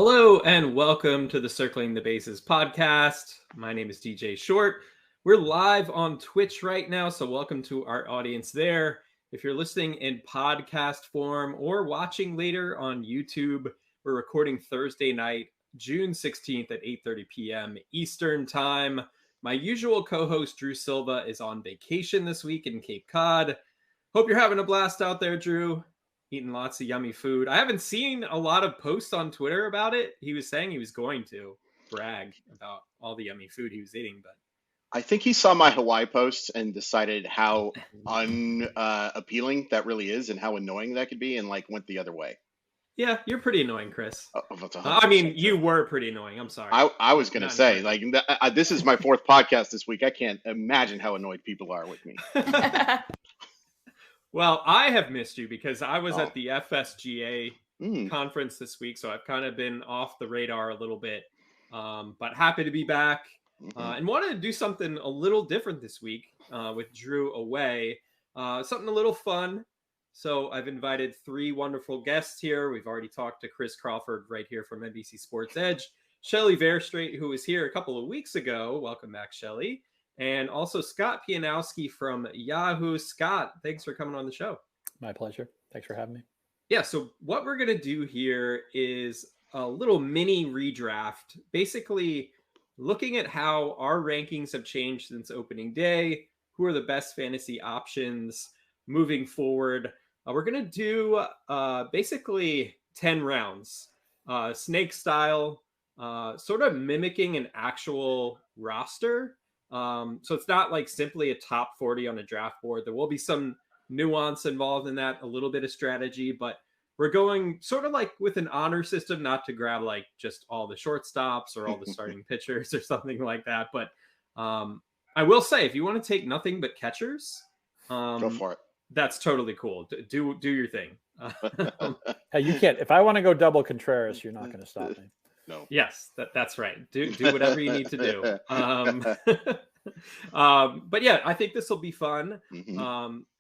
Hello and welcome to the Circling the Bases podcast. My name is DJ Short. We're live on Twitch right now, so welcome to our audience there. If you're listening in podcast form or watching later on YouTube, we're recording Thursday night, June 16th at 8:30 p.m. Eastern Time. My usual co-host, Drew Silva, is on vacation this week in Cape Cod. Hope you're having a blast out there, Drew. Eating lots of yummy food. I haven't seen a lot of posts on Twitter about it. He was saying he was going to brag about all the yummy food he was eating, but I think he saw my Hawaii post and decided how unappealing that really is and how annoying that could be, and went the other way. Yeah, you're pretty annoying, Chris. I mean, you were pretty annoying. I'm sorry. I was going to say, this is my fourth podcast this week. I can't imagine how annoyed people are with me. Well, I have missed you because I was at the FSGA conference this week, so I've kind of been off the radar a little bit, but happy to be back and wanted to do something a little different this week with Drew away, something a little fun. So I've invited three wonderful guests here. We've already talked to Chris Crawford right here from NBC Sports EDGE, Shelly Verougstraete, who was here a couple of weeks ago. Welcome back, Shelly. And also Scott Pianowski from Yahoo. Scott, thanks for coming on the show. My pleasure. Thanks for having me. Yeah, so what we're going to do here is a little mini redraft, basically looking at how our rankings have changed since opening day, who are the best fantasy options moving forward. We're going to do basically 10 rounds, snake style, sort of mimicking an actual roster. So it's not like simply a top 40 on a draft board. There will be some nuance involved in that, a little bit of strategy, but we're going sort of like with an honor system, not to grab like just all the shortstops or all the starting pitchers or something like that. But I will say, if you want to take nothing but catchers, go for it. That's totally cool. Do your thing. Hey, you can't. If I want to go double Contreras, you're not going to stop me. No. Yes, that's right. Do whatever you need to do. But yeah, I think this will be fun.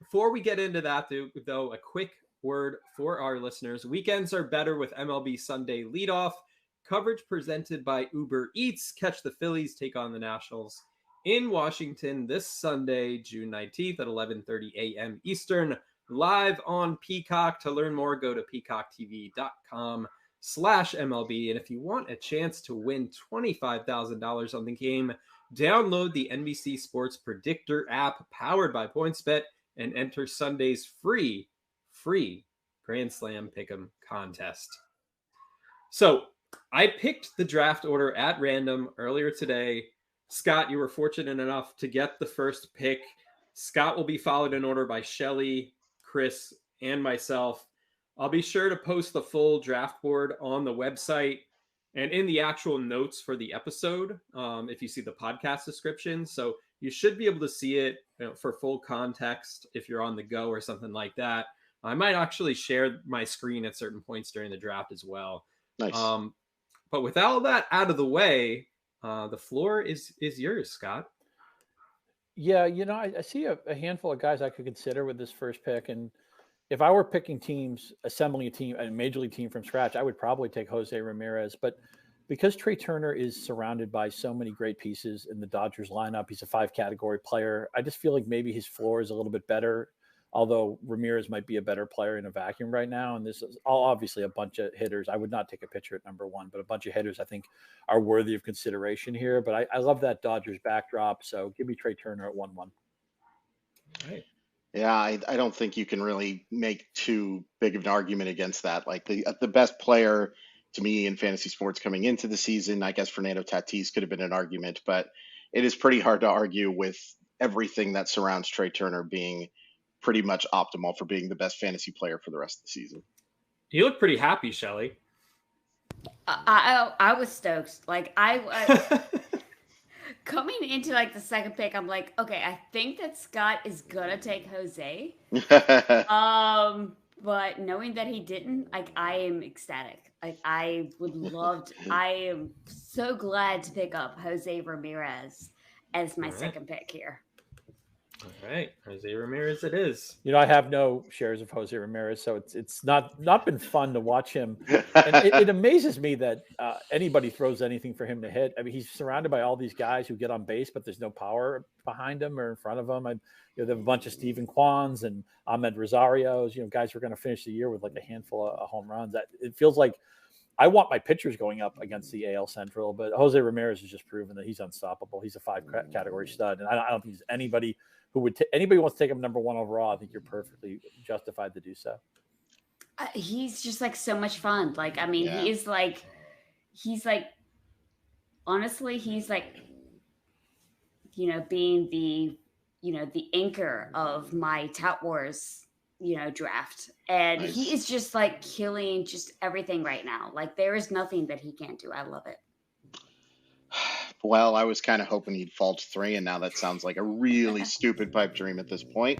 Before we get into that, though, a quick word for our listeners. Weekends are better with MLB Sunday Leadoff. Coverage presented by Uber Eats. Catch the Phillies take on the Nationals in Washington this Sunday, June 19th at 11:30 a.m. Eastern. Live on Peacock. To learn more, go to peacocktv.com/MLB. And if you want a chance to win $25,000 on the game, download the NBC Sports Predictor app powered by PointsBet and enter Sunday's free Grand Slam Pick'em contest. So I picked the draft order at random earlier today. Scott, you were fortunate enough to get the first pick. Scott will be followed in order by Shelly, Chris, and myself. I'll be sure to post the full draft board on the website and in the actual notes for the episode, if you see the podcast description. So you should be able to see it for full context if you're on the go or something like that. I might actually share my screen at certain points during the draft as well. Nice. But with all that out of the way, the floor is yours, Scott. Yeah, I see a handful of guys I could consider with this first pick. And if I were picking teams, assembling a major league team from scratch, I would probably take Jose Ramirez. But because Trey Turner is surrounded by so many great pieces in the Dodgers lineup, he's a 5-category player. I just feel like maybe his floor is a little bit better, although Ramirez might be a better player in a vacuum right now. And this is obviously a bunch of hitters. I would not take a pitcher at number one, but a bunch of hitters I think are worthy of consideration here. But I love that Dodgers backdrop. So give me Trey Turner at 1-1. All right. Yeah, I don't think you can really make too big of an argument against that. Like the best player to me in fantasy sports coming into the season, I guess Fernando Tatis could have been an argument, but it is pretty hard to argue with everything that surrounds Trey Turner being pretty much optimal for being the best fantasy player for the rest of the season. You look pretty happy, Shelly. I was stoked. Like I coming into like the second pick, I'm like, okay, I think that Scott is gonna take Jose. But knowing that he didn't, like, I am ecstatic. Like, I am so glad to pick up Jose Ramirez as my second pick here. All right, Jose Ramirez it is. I have no shares of Jose Ramirez, so it's not been fun to watch him. And it amazes me that anybody throws anything for him to hit. I mean, he's surrounded by all these guys who get on base, but there's no power behind him or in front of him. They have a bunch of Steven Kwans and Ahmed Rosarios, guys who are going to finish the year with like a handful of home runs. It feels like I want my pitchers going up against the AL Central, but Jose Ramirez has just proven that he's unstoppable. He's a 5-category stud, and I don't think there's anybody who would anybody wants to take him number 1 overall. I think you're perfectly justified to do so. He's just like so much fun. Like, I mean, he's like, honestly, he's like, being the, the anchor of my Tout Wars, draft. And nice. He is just like killing just everything right now. Like, there is nothing that he can't do. I love it. Well, I was kind of hoping he'd fall to 3, and now that sounds like a really stupid pipe dream at this point.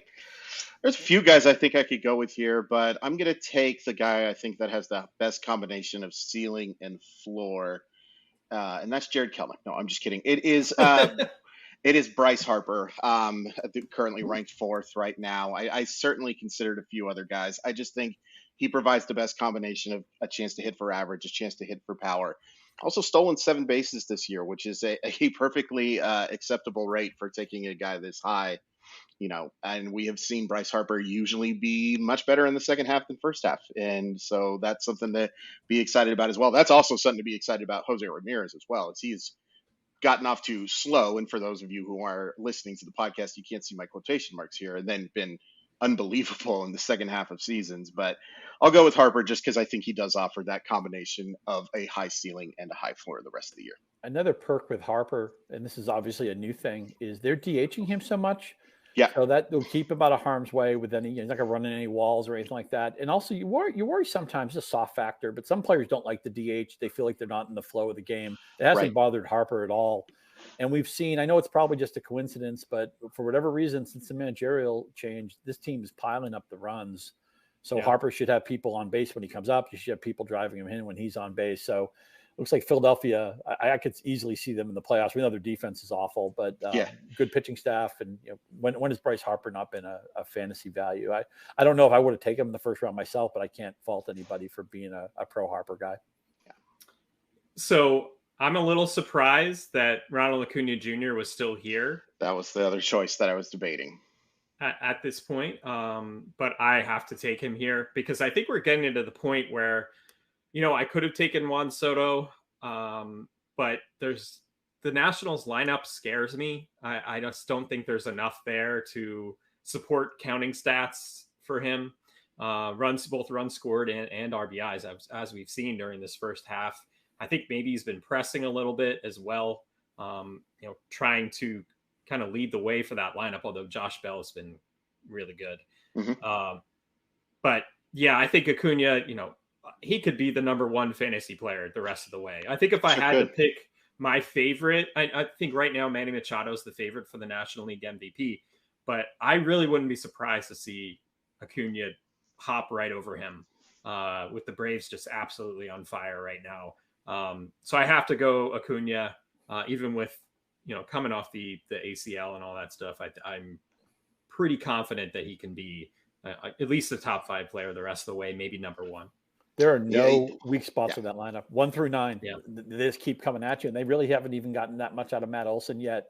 There's a few guys I think I could go with here, but I'm going to take the guy I think that has the best combination of ceiling and floor, and that's Jared Kelenic. No, I'm just kidding. It is Bryce Harper, currently ranked 4th right now. I certainly considered a few other guys. I just think he provides the best combination of a chance to hit for average, a chance to hit for power. Also stolen 7 bases this year, which is a perfectly acceptable rate for taking a guy this high. And we have seen Bryce Harper usually be much better in the second half than first half. And so that's something to be excited about as well. That's also something to be excited about Jose Ramirez as well, as he's gotten off too slow. And for those of you who are listening to the podcast, you can't see my quotation marks here, and then been unbelievable in the second half of seasons. But I'll go with Harper just because I think he does offer that combination of a high ceiling and a high floor the rest of the year. Another perk with Harper, and this is obviously a new thing, is they're DHing him so much. Yeah. So that will keep him out of harm's way with any, he's not going to run in any walls or anything like that. And also you worry sometimes, it's a soft factor, but some players don't like the DH. They feel like they're not in the flow of the game. It hasn't bothered Harper at all. And we've seen, I know it's probably just a coincidence, but for whatever reason, since the managerial change, this team is piling up the runs. So Harper should have people on base when he comes up. You should have people driving him in when he's on base. So it looks like Philadelphia, I could easily see them in the playoffs. We know their defense is awful, but good pitching staff. And when has Bryce Harper not been a fantasy value? I don't know if I would have taken him in the first round myself, but I can't fault anybody for being a pro Harper guy. Yeah. So I'm a little surprised that Ronald Acuna Jr. was still here. That was the other choice that I was debating at this point. But I have to take him here because I think we're getting to the point where, I could have taken Juan Soto, but the Nationals lineup scares me. I just don't think there's enough there to support counting stats for him. Both runs scored and RBIs, as we've seen during this first half. I think maybe he's been pressing a little bit as well, trying to kind of lead the way for that lineup, although Josh Bell has been really good. Mm-hmm. But yeah, I think Acuna, he could be the number 1 fantasy player the rest of the way. I think if I had to pick my favorite, I think right now Manny Machado is the favorite for the National League MVP, but I really wouldn't be surprised to see Acuna hop right over him with the Braves just absolutely on fire right now. So I have to go Acuna, even with, coming off the ACL and all that stuff. I'm pretty confident that he can be at least the top 5 player the rest of the way, maybe number 1. There are no weak spots in that lineup, 1 through 9. Yeah. They just keep coming at you, and they really haven't even gotten that much out of Matt Olson yet.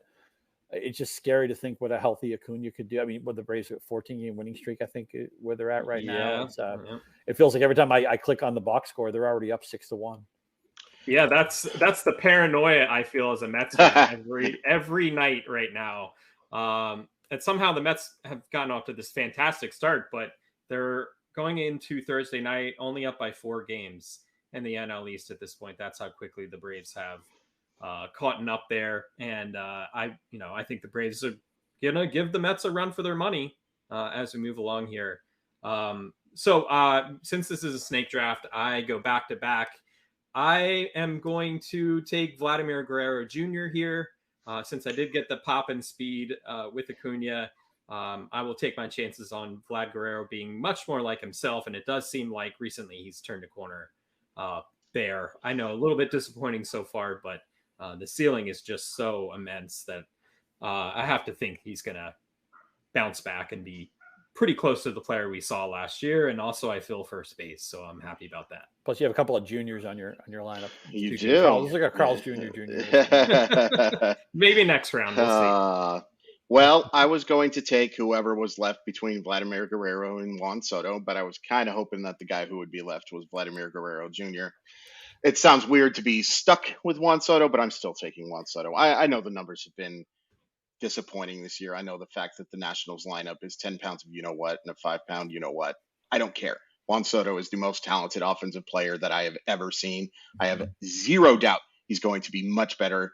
It's just scary to think what a healthy Acuna could do. I mean, with the Braves, 14-game winning streak, I think, where they're at right now. It feels like every time I click on the box score, they're already up 6-1. Yeah, that's the paranoia I feel as a Mets fan every night right now. And somehow the Mets have gotten off to this fantastic start, but they're going into Thursday night only up by 4 games in the NL East at this point. That's how quickly the Braves have caught up there. And I think the Braves are gonna give the Mets a run for their money as we move along here. So since this is a snake draft, I go back to back. I am going to take Vladimir Guerrero Jr. here. Since I did get the pop and speed with Acuna, I will take my chances on Vlad Guerrero being much more like himself. And it does seem like recently he's turned a corner there. I know a little bit disappointing so far, but the ceiling is just so immense that I have to think he's going to bounce back and be pretty close to the player we saw last year. And also I fill first base, so I'm happy about that. Plus you have a couple of juniors on your lineup. You do. Looks like a Carl's Jr. Maybe next round. We'll see. Well, I was going to take whoever was left between Vladimir Guerrero and Juan Soto, but I was kind of hoping that the guy who would be left was Vladimir Guerrero Jr. It sounds weird to be stuck with Juan Soto, but I'm still taking Juan Soto. I know the numbers have been disappointing this year. I know the fact that the Nationals lineup is 10 pounds of you-know-what and a 5-pound you-know-what. I don't care. Juan Soto is the most talented offensive player that I have ever seen. I have zero doubt he's going to be much better.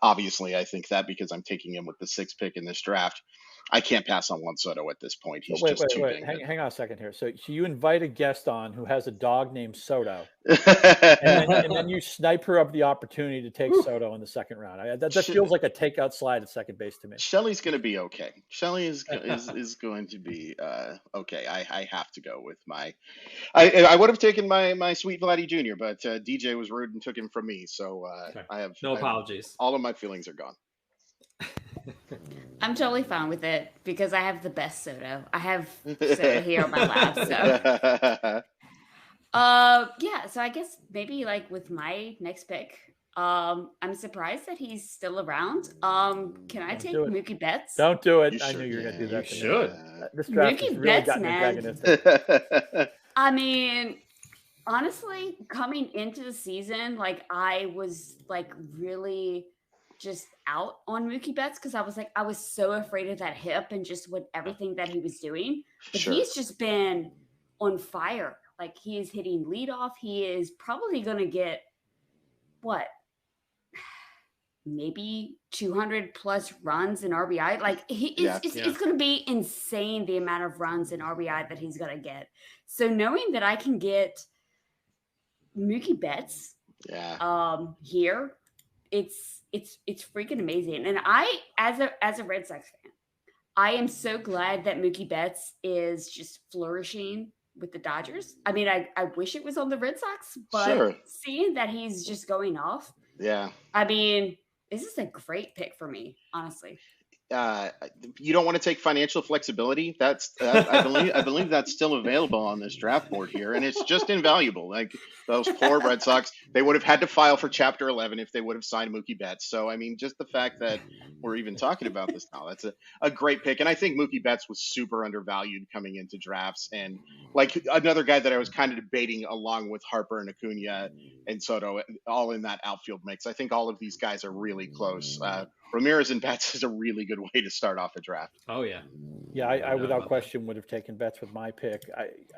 Obviously, I think that because I'm taking him with the 6th pick in this draft. I can't pass on Juan Soto at this point. He's wait. big. Hang on a second here. So you invite a guest on who has a dog named Soto, and then you snipe her up the opportunity to take Soto in the second round. That feels like a takeout slide at second base to me. Shelly's going to be okay. Shelly is going to be okay. I have to go with my. I would have taken my sweet Vladdy Jr., but DJ was rude and took him from me. So I have no apologies. All of my feelings are gone. I'm totally fine with it because I have the best Soto. I have Soto here on my lap. So, so I guess maybe like with my next pick, I'm surprised that he's still around. Can I take Mookie Betts? Don't do it. I knew you were going to do that. You should. This draft Mookie has really Betts, gotten man. antagonistic. I mean, honestly, coming into the season, like I was like really just out on Mookie Betts because I was so afraid of that hip and just with everything that he was doing. But he's just been on fire. Like he is hitting leadoff. He is probably going to get maybe 200 plus runs in RBI. Like it's going to be insane the amount of runs in RBI that he's going to get. So knowing that I can get Mookie Betts here, it's freaking amazing. And I, as a Red Sox fan, I am so glad that Mookie Betts is just flourishing with the Dodgers. I mean, I wish it was on the Red Sox, but seeing that he's just going off. Yeah. I mean, this is a great pick for me, honestly. You don't want to take financial flexibility. I believe that's still available on this draft board here, and it's just invaluable. Like those poor Red Sox, they would have had to file for Chapter 11 if they would have signed Mookie Betts. So I mean, just the fact that we're even talking about this now, that's a great pick. And I think Mookie Betts was super undervalued coming into drafts, and like another guy that I was kind of debating along with Harper and Acuna and Soto, all in that outfield mix. I think all of these guys are really close. Ramirez and Betts is a really good way to start off a draft. Oh, yeah. Yeah, I without question would have taken Betts with my pick.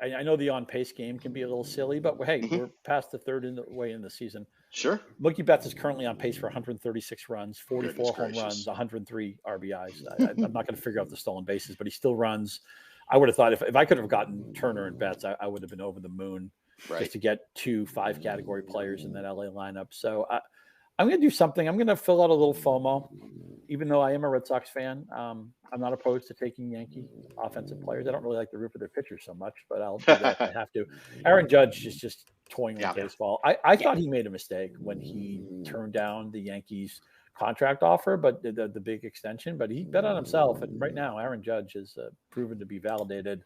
I know the on-pace game can be a little silly, but hey, we're past the third way in the season. Sure. Mookie Betts is currently on pace for 136 runs, 44 home runs, 103 RBIs. I'm not going to figure out the stolen bases, but he still runs. I would have thought if I could have gotten Turner and Betts, I would have been over the moon just to get 2 5-category players in that LA lineup. So I'm going to do something. I'm going to fill out a little FOMO, even though I am a Red Sox fan. I'm not opposed to taking Yankee offensive players. I don't really like the root of their pitchers so much, but I'll do that if I have to. Aaron Judge is just toying with baseball. I thought he made a mistake when he turned down the Yankees contract offer, but the big extension. But he bet on himself, and right now Aaron Judge is proven to be validated.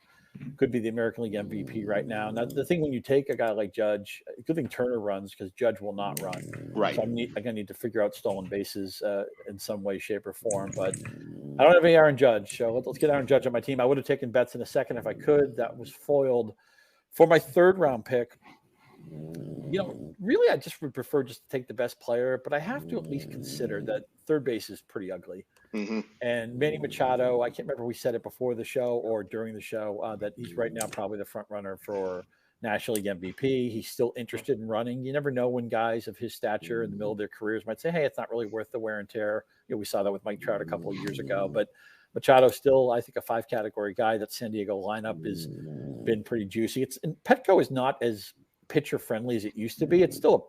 Could be the American League MVP right now. Now, the thing when you take a guy like Judge, good thing Turner runs because Judge will not run. Right. So I'm going to need to figure out stolen bases in some way, shape, or form. But I don't have any Aaron Judge. So let's get Aaron Judge on my team. I would have taken Betts in a second if I could. That was foiled. For my third round pick, really I just would prefer just to take the best player, but I have to at least consider that third base is pretty ugly. And Manny Machado, I can't remember if we said it before the show or during the show, that he's right now probably the front runner for National League MVP. He's still interested in running. You never know when guys of his stature in the middle of their careers might say, hey, it's not really worth the wear and tear. We saw that with Mike Trout a couple of years ago, but Machado still, I think, a 5-category guy. That San Diego lineup has been pretty juicy. And Petco is not as pitcher friendly as it used to be. It's still,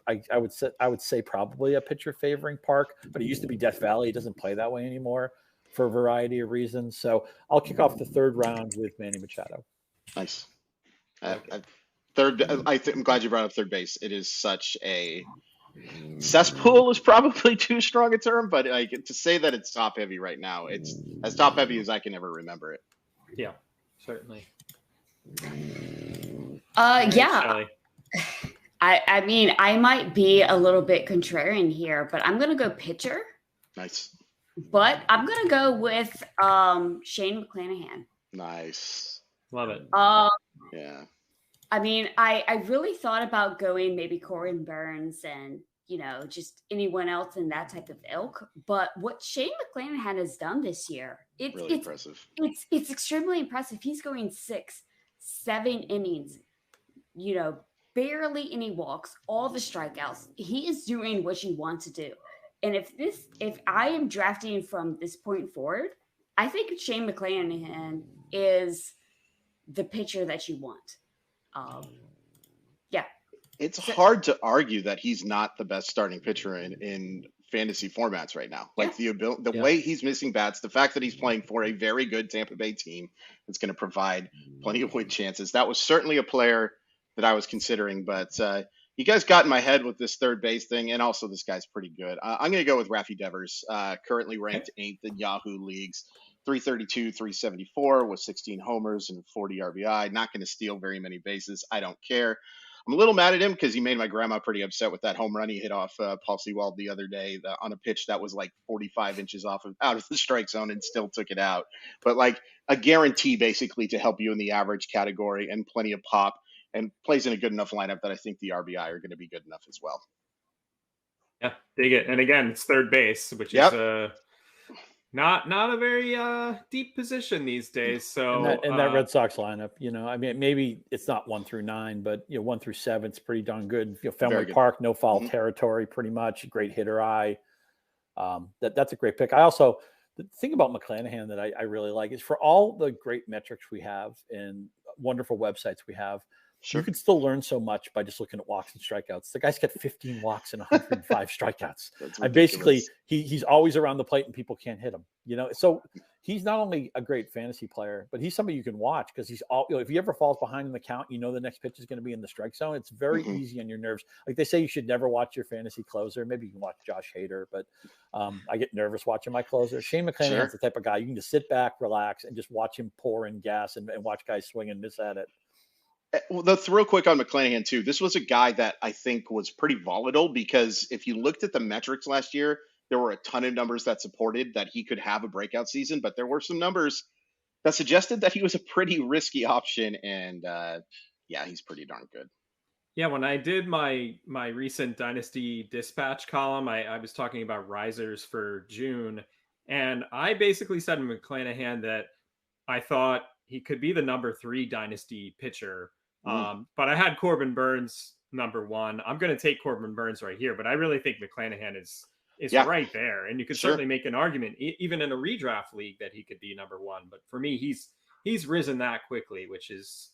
I would say probably a pitcher favoring Park, but it used to be Death Valley. It doesn't play that way anymore for a variety of reasons. So I'll kick off the third round with Manny Machado. Nice. I'm glad you brought up third base. It is such a cesspool is probably too strong a term, but like to say that it's top heavy right now, it's as top heavy as I can ever remember it. Yeah, certainly. Yeah. Shelly. I mean, I might be a little bit contrarian here, but I'm going to go pitcher. Nice. But I'm going to go with Shane McClanahan. Nice. Love it. Yeah. I mean, I really thought about going maybe Corbin Burns and, just anyone else in that type of ilk. But what Shane McClanahan has done this year, it's impressive. It's extremely impressive. He's going 6-7 innings, barely any walks, all the strikeouts. He is doing what you want to do. And if I am drafting from this point forward, I think Shane McClanahan is the pitcher that you want. Yeah. It's hard to argue that he's not the best starting pitcher in fantasy formats right now. Like the way he's missing bats, the fact that he's playing for a very good Tampa Bay team that's going to provide plenty of win chances. That was certainly a player that I was considering, but you guys got in my head with this third base thing, and also this guy's pretty good. I'm going to go with Rafi Devers, currently ranked 8th in Yahoo leagues, 332, 374 with 16 homers and 40 RBI. Not going to steal very many bases. I don't care. I'm a little mad at him because he made my grandma pretty upset with that home run he hit off Paul Sewald the other day on a pitch that was like 45 inches out of the strike zone and still took it out. But like a guarantee basically to help you in the average category and plenty of pop, and plays in a good enough lineup that I think the RBI are going to be good enough as well. Yeah, dig it. And again, it's third base, which is not a very deep position these days. So in that Red Sox lineup, I mean, maybe it's not 1 through 9, but 1 through 7 is pretty darn good. Fenway Park, no foul territory, pretty much. Great hitter eye. That's a great pick. The thing about McClanahan that I really like is for all the great metrics we have and wonderful websites we have, you can still learn so much by just looking at walks and strikeouts. The guy's got 15 walks and 105 strikeouts. Basically, he's always around the plate and people can't hit him. So he's not only a great fantasy player, but he's somebody you can watch because he's all. If he ever falls behind in the count, the next pitch is going to be in the strike zone. It's very easy on your nerves. Like they say, you should never watch your fantasy closer. Maybe you can watch Josh Hader, but I get nervous watching my closer. Shane McClanahan's the type of guy you can just sit back, relax, and just watch him pour in gas and watch guys swing and miss at it. Well, that's real quick on McClanahan too. This was a guy that I think was pretty volatile because if you looked at the metrics last year, there were a ton of numbers that supported that he could have a breakout season, but there were some numbers that suggested that he was a pretty risky option. And he's pretty darn good. Yeah, when I did my recent Dynasty Dispatch column, I was talking about risers for June, and I basically said to McClanahan that I thought he could be the number 3 Dynasty pitcher. But I had Corbin Burns number 1. I'm going to take Corbin Burns right here, but I really think McClanahan is right there. And you could certainly make an argument, even in a redraft league, that he could be number 1. But for me, he's risen that quickly, which is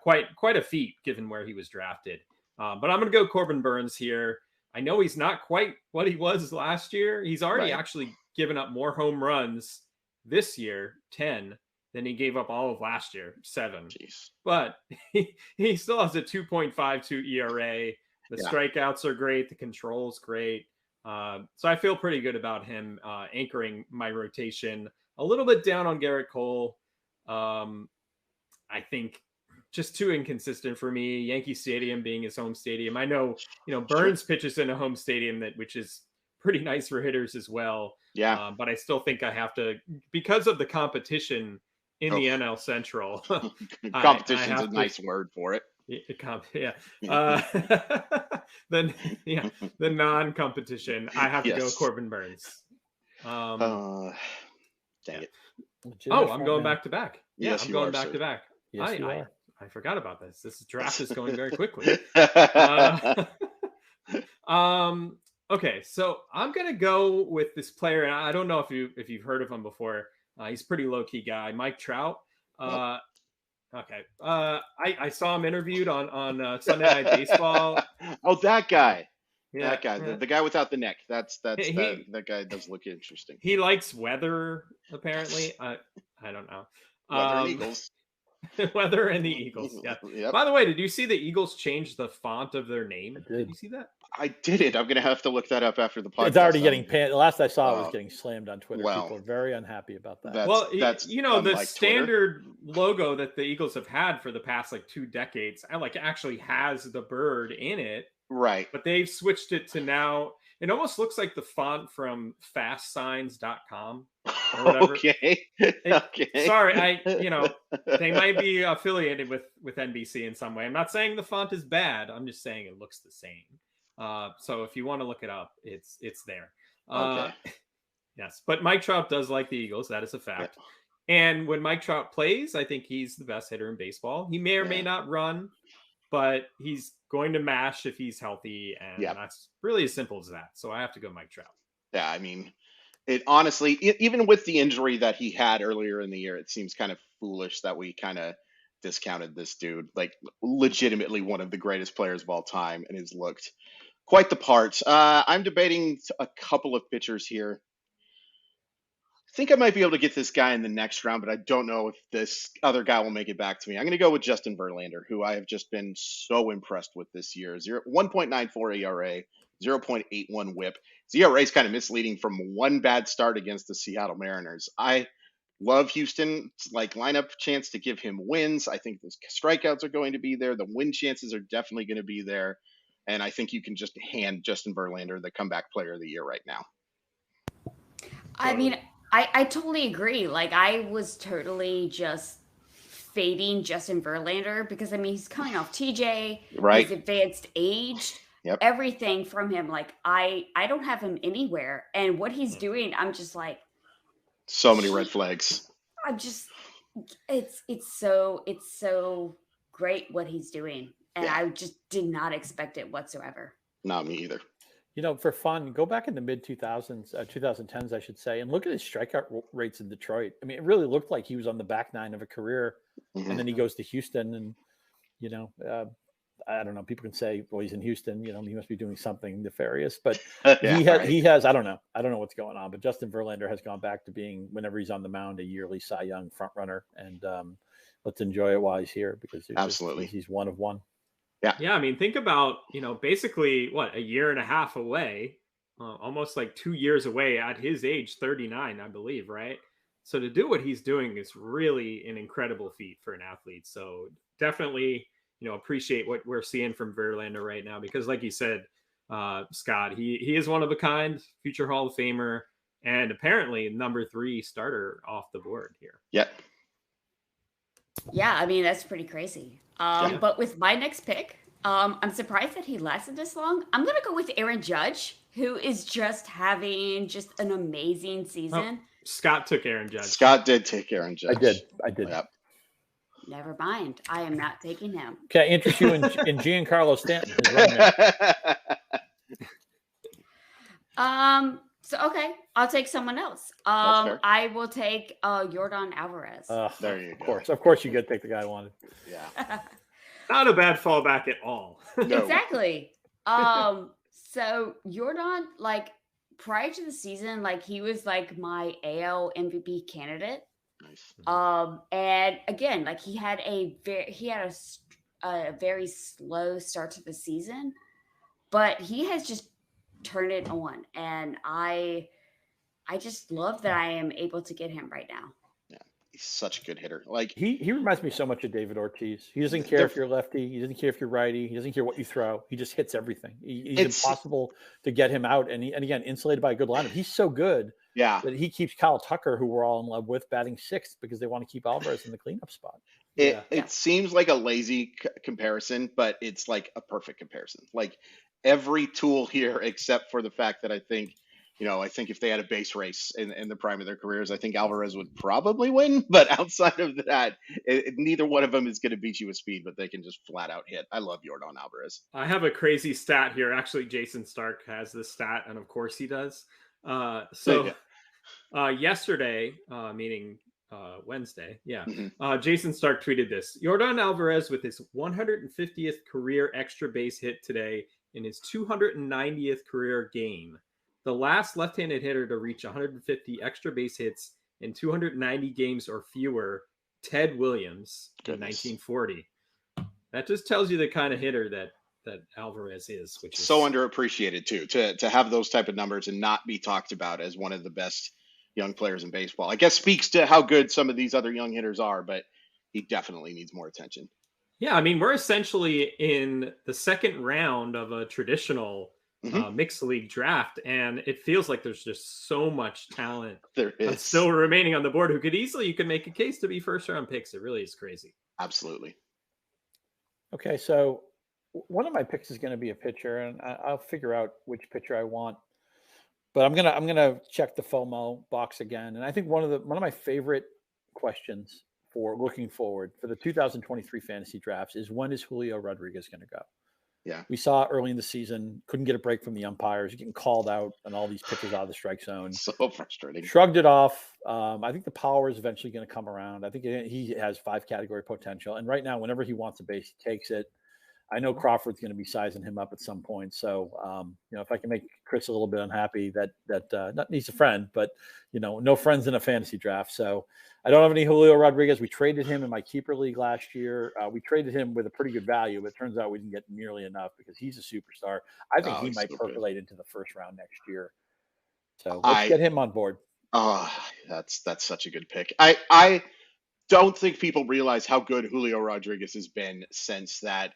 quite a feat given where he was drafted. But I'm going to go Corbin Burns here. I know he's not quite what he was last year. He's already actually given up more home runs this year, 10, than he gave up all of last year, 7. Jeez. But he still has a 2.52 ERA. The strikeouts are great. The control's great. So I feel pretty good about him anchoring my rotation. A little bit down on Garrett Cole. I think just too inconsistent for me. Yankee Stadium being his home stadium. I know, Burns pitches in a home stadium which is pretty nice for hitters as well. Yeah. But I still think I have to, because of the competition in the NL Central. Competition's a nice word for it. The non-competition. I have to go Corbin Burns. Dang it. I'm going back to back. Yeah, yes, I'm going back sir. to back. Yes, you are. I forgot about this. This draft is going very quickly. Okay, so I'm gonna go with this player, and I don't know if you've heard of him before. He's a pretty low key guy, Mike Trout. Okay, I saw him interviewed on Sunday Night Baseball. Oh, that guy. Yeah, that guy, the guy without the neck. That guy does look interesting. He likes weather, apparently. I don't know. Weather and Eagles. Weather and the Eagles. Yeah. Yep. By the way, did you see the Eagles change the font of their name? Did you see that? I didn't. I'm going to have to look that up after the podcast. It's already getting panned. The last I saw it was getting slammed on Twitter. People are very unhappy about that. That's the standard logo that the Eagles have had for the past 2 decades, actually has the bird in it. Right. But they've switched it to now. It almost looks like the font from fastsigns.com or whatever. Okay. Sorry, they might be affiliated with NBC in some way. I'm not saying the font is bad. I'm just saying it looks the same. So if you want to look it up, it's there. Okay. Yes, but Mike Trout does like the Eagles. That is a fact. Yeah. And when Mike Trout plays, I think he's the best hitter in baseball. He may or may not run, but he's going to mash if he's healthy, and that's really as simple as that. So I have to go Mike Trout. Yeah, I mean, it honestly, even with the injury that he had earlier in the year, it seems kind of foolish that we kind of discounted this dude. Legitimately one of the greatest players of all time, and has looked quite the part. I'm debating a couple of pitchers here. I think I might be able to get this guy in the next round, but I don't know if this other guy will make it back to me. I'm going to go with Justin Verlander, who I have just been so impressed with this year. 1.94 ERA, 0.81 WHIP. His ERA is kind of misleading from one bad start against the Seattle Mariners. I love Houston's lineup chance to give him wins. I think the strikeouts are going to be there. The win chances are definitely going to be there. And I think you can just hand Justin Verlander the comeback player of the year right now. I mean, I totally agree. I was totally just fading Justin Verlander because, he's coming off TJ, right? He's advanced age, everything from him. I don't have him anywhere. And what he's doing, I'm just so many red flags. I'm just, it's so great what he's doing. And I just did not expect it whatsoever. Not me either. For fun, go back in the mid-2000s, 2010s, I should say, and look at his strikeout rates in Detroit. It really looked like he was on the back nine of a career, and then he goes to Houston, and, I don't know. People can say, well, he's in Houston, he must be doing something nefarious, but he has, I don't know what's going on, but Justin Verlander has gone back to being, whenever he's on the mound, a yearly Cy Young front runner, and let's enjoy it while he's here, because absolutely he's one of one. Yeah. Think about, basically a year and a half away, almost 2 years away at his age, 39, I believe. Right. So to do what he's doing is really an incredible feat for an athlete. So definitely, appreciate what we're seeing from Verlander right now, because like you said, Scott, he is one of a kind, future Hall of Famer, and apparently number 3 starter off the board here. Yep. Yeah. That's pretty crazy. But with my next pick, I'm surprised that he lasted this long. I'm going to go with Aaron Judge, who is just having an amazing season. Scott took Aaron Judge. Scott did take Aaron Judge. I did. Yep. Never mind. I am not taking him. Can I interest you in Giancarlo Stanton? So, okay, I'll take someone else. I will take Yordan Alvarez. There you go. Of course, you got to take the guy I wanted. Yeah. Not a bad fallback at all. No. Exactly. So Yordan, prior to the season, he was my AL MVP candidate. Nice. And again, he had a very slow start to the season, but he has just turned it on, and I just love that I am able to get him right now. Yeah, he's such a good hitter. He reminds me so much of David Ortiz. He doesn't care if you're lefty. He doesn't care if you're righty. He doesn't care what you throw. He just hits everything. It's impossible to get him out. And again, insulated by a good lineup. He's so good that he keeps Kyle Tucker, who we're all in love with, batting 6th because they want to keep Alvarez in the cleanup spot. It seems like a lazy comparison, but it's a perfect comparison. Every tool here, except for the fact that I think if they had a base race in the prime of their careers, I think Alvarez would probably win. But outside of that, neither one of them is going to beat you with speed, but they can just flat out hit. I love Yordan Alvarez. I have a crazy stat here. Actually, Jason Stark has this stat, and of course he does. Yesterday, meaning Wednesday, Jason Stark tweeted this: Yordan Alvarez with his 150th career extra base hit today in his 290th career game. The last left-handed hitter to reach 150 extra base hits in 290 games or fewer Ted Williams in 1940. That just tells you the kind of hitter that Alvarez is, which is so underappreciated too, to have those type of numbers and not be talked about as one of the best young players in baseball. I guess speaks to how good some of these other young hitters are, but he definitely needs more attention. Yeah, I mean, we're essentially in the second round of a traditional mixed league draft, and it feels like there's just so much talent there is still remaining on the board who you could make a case to be first round picks. It really is crazy. Absolutely. Okay, so one of my picks is going to be a pitcher, and I'll figure out which pitcher I want. But I'm gonna check the FOMO box again, and I think one of my favorite questions for looking forward for the 2023 fantasy drafts is, when is Julio Rodriguez going to go? Yeah, we saw early in the season, couldn't get a break from the umpires, getting called out on all these pitches out of the strike zone. So frustrating. Shrugged it off. I think the power is eventually going to come around. I think he has 5 category potential, and right now, whenever he wants a base, he takes it. I know Crawford's going to be sizing him up at some point. So, if I can make Chris a little bit unhappy, that he's a friend, but, no friends in a fantasy draft. So I don't have any Julio Rodriguez. We traded him in my keeper league last year. We traded him with a pretty good value, but it turns out we didn't get nearly enough because he's a superstar. I think he might percolate into the first round next year. So let's get him on board. Oh, that's such a good pick. I don't think people realize how good Julio Rodriguez has been since that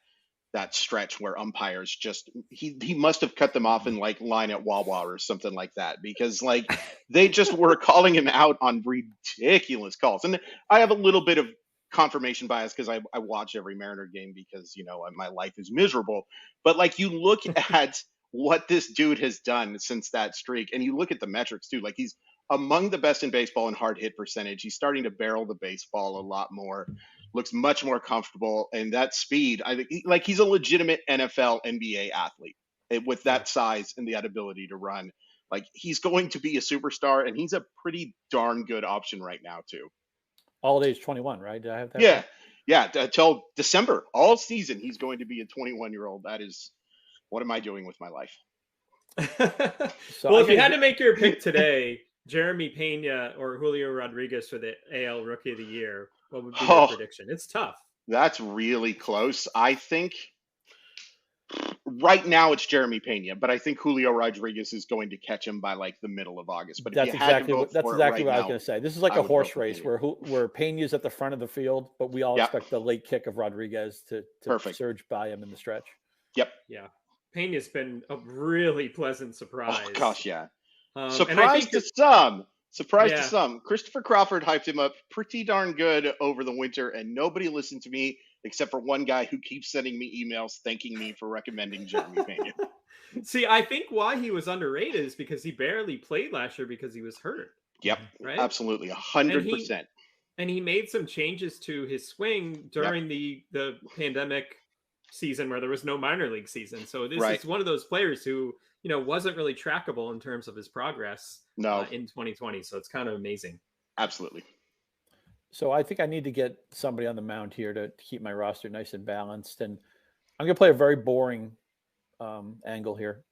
stretch where umpires just he must have cut them off in like line at Wawa or something like that, because like they just were calling him out on ridiculous calls. And I have a little bit of confirmation bias because I watch every Mariner game because my life is miserable. But like you look at what this dude has done since that streak, and you look at the metrics too, like he's among the best in baseball in hard hit percentage. He's starting to barrel the baseball a lot more. Looks much more comfortable, and that speed, I think, he's a legitimate NFL, NBA athlete with that size and that ability to run. Like, he's going to be a superstar, and he's a pretty darn good option right now too. All at age 21, right? Did I have that? Yeah, right? Yeah. Until December, all season, he's going to be a 21-year-old. That is, what am I doing with my life? Well, if you had to make your pick today, Jeremy Pena or Julio Rodriguez for the AL Rookie of the Year, what would be your prediction? It's tough. That's really close. I think right now it's Jeremy Pena, but I think Julio Rodriguez is going to catch him by like the middle of August. But that's exactly what I was going to say. This is like a horse race where Pena's at the front of the field, but we all expect the late kick of Rodriguez to surge by him in the stretch. Yep. Yeah. Pena's been a really pleasant surprise. Oh, gosh, yeah. Surprise to some. Surprise Yeah. to some. Christopher Crawford hyped him up pretty darn good over the winter, and nobody listened to me except for one guy who keeps sending me emails thanking me for recommending Jeremy Pena. See, I think why he was underrated is because he barely played last year because he was hurt. Yep, right? Absolutely, 100%. And he made some changes to his swing during the pandemic season where there was no minor league season. So this is one of those players who, wasn't really trackable in terms of his progress in 2020. So it's kind of amazing. Absolutely. So I think I need to get somebody on the mound here to keep my roster nice and balanced. And I'm going to play a very boring angle here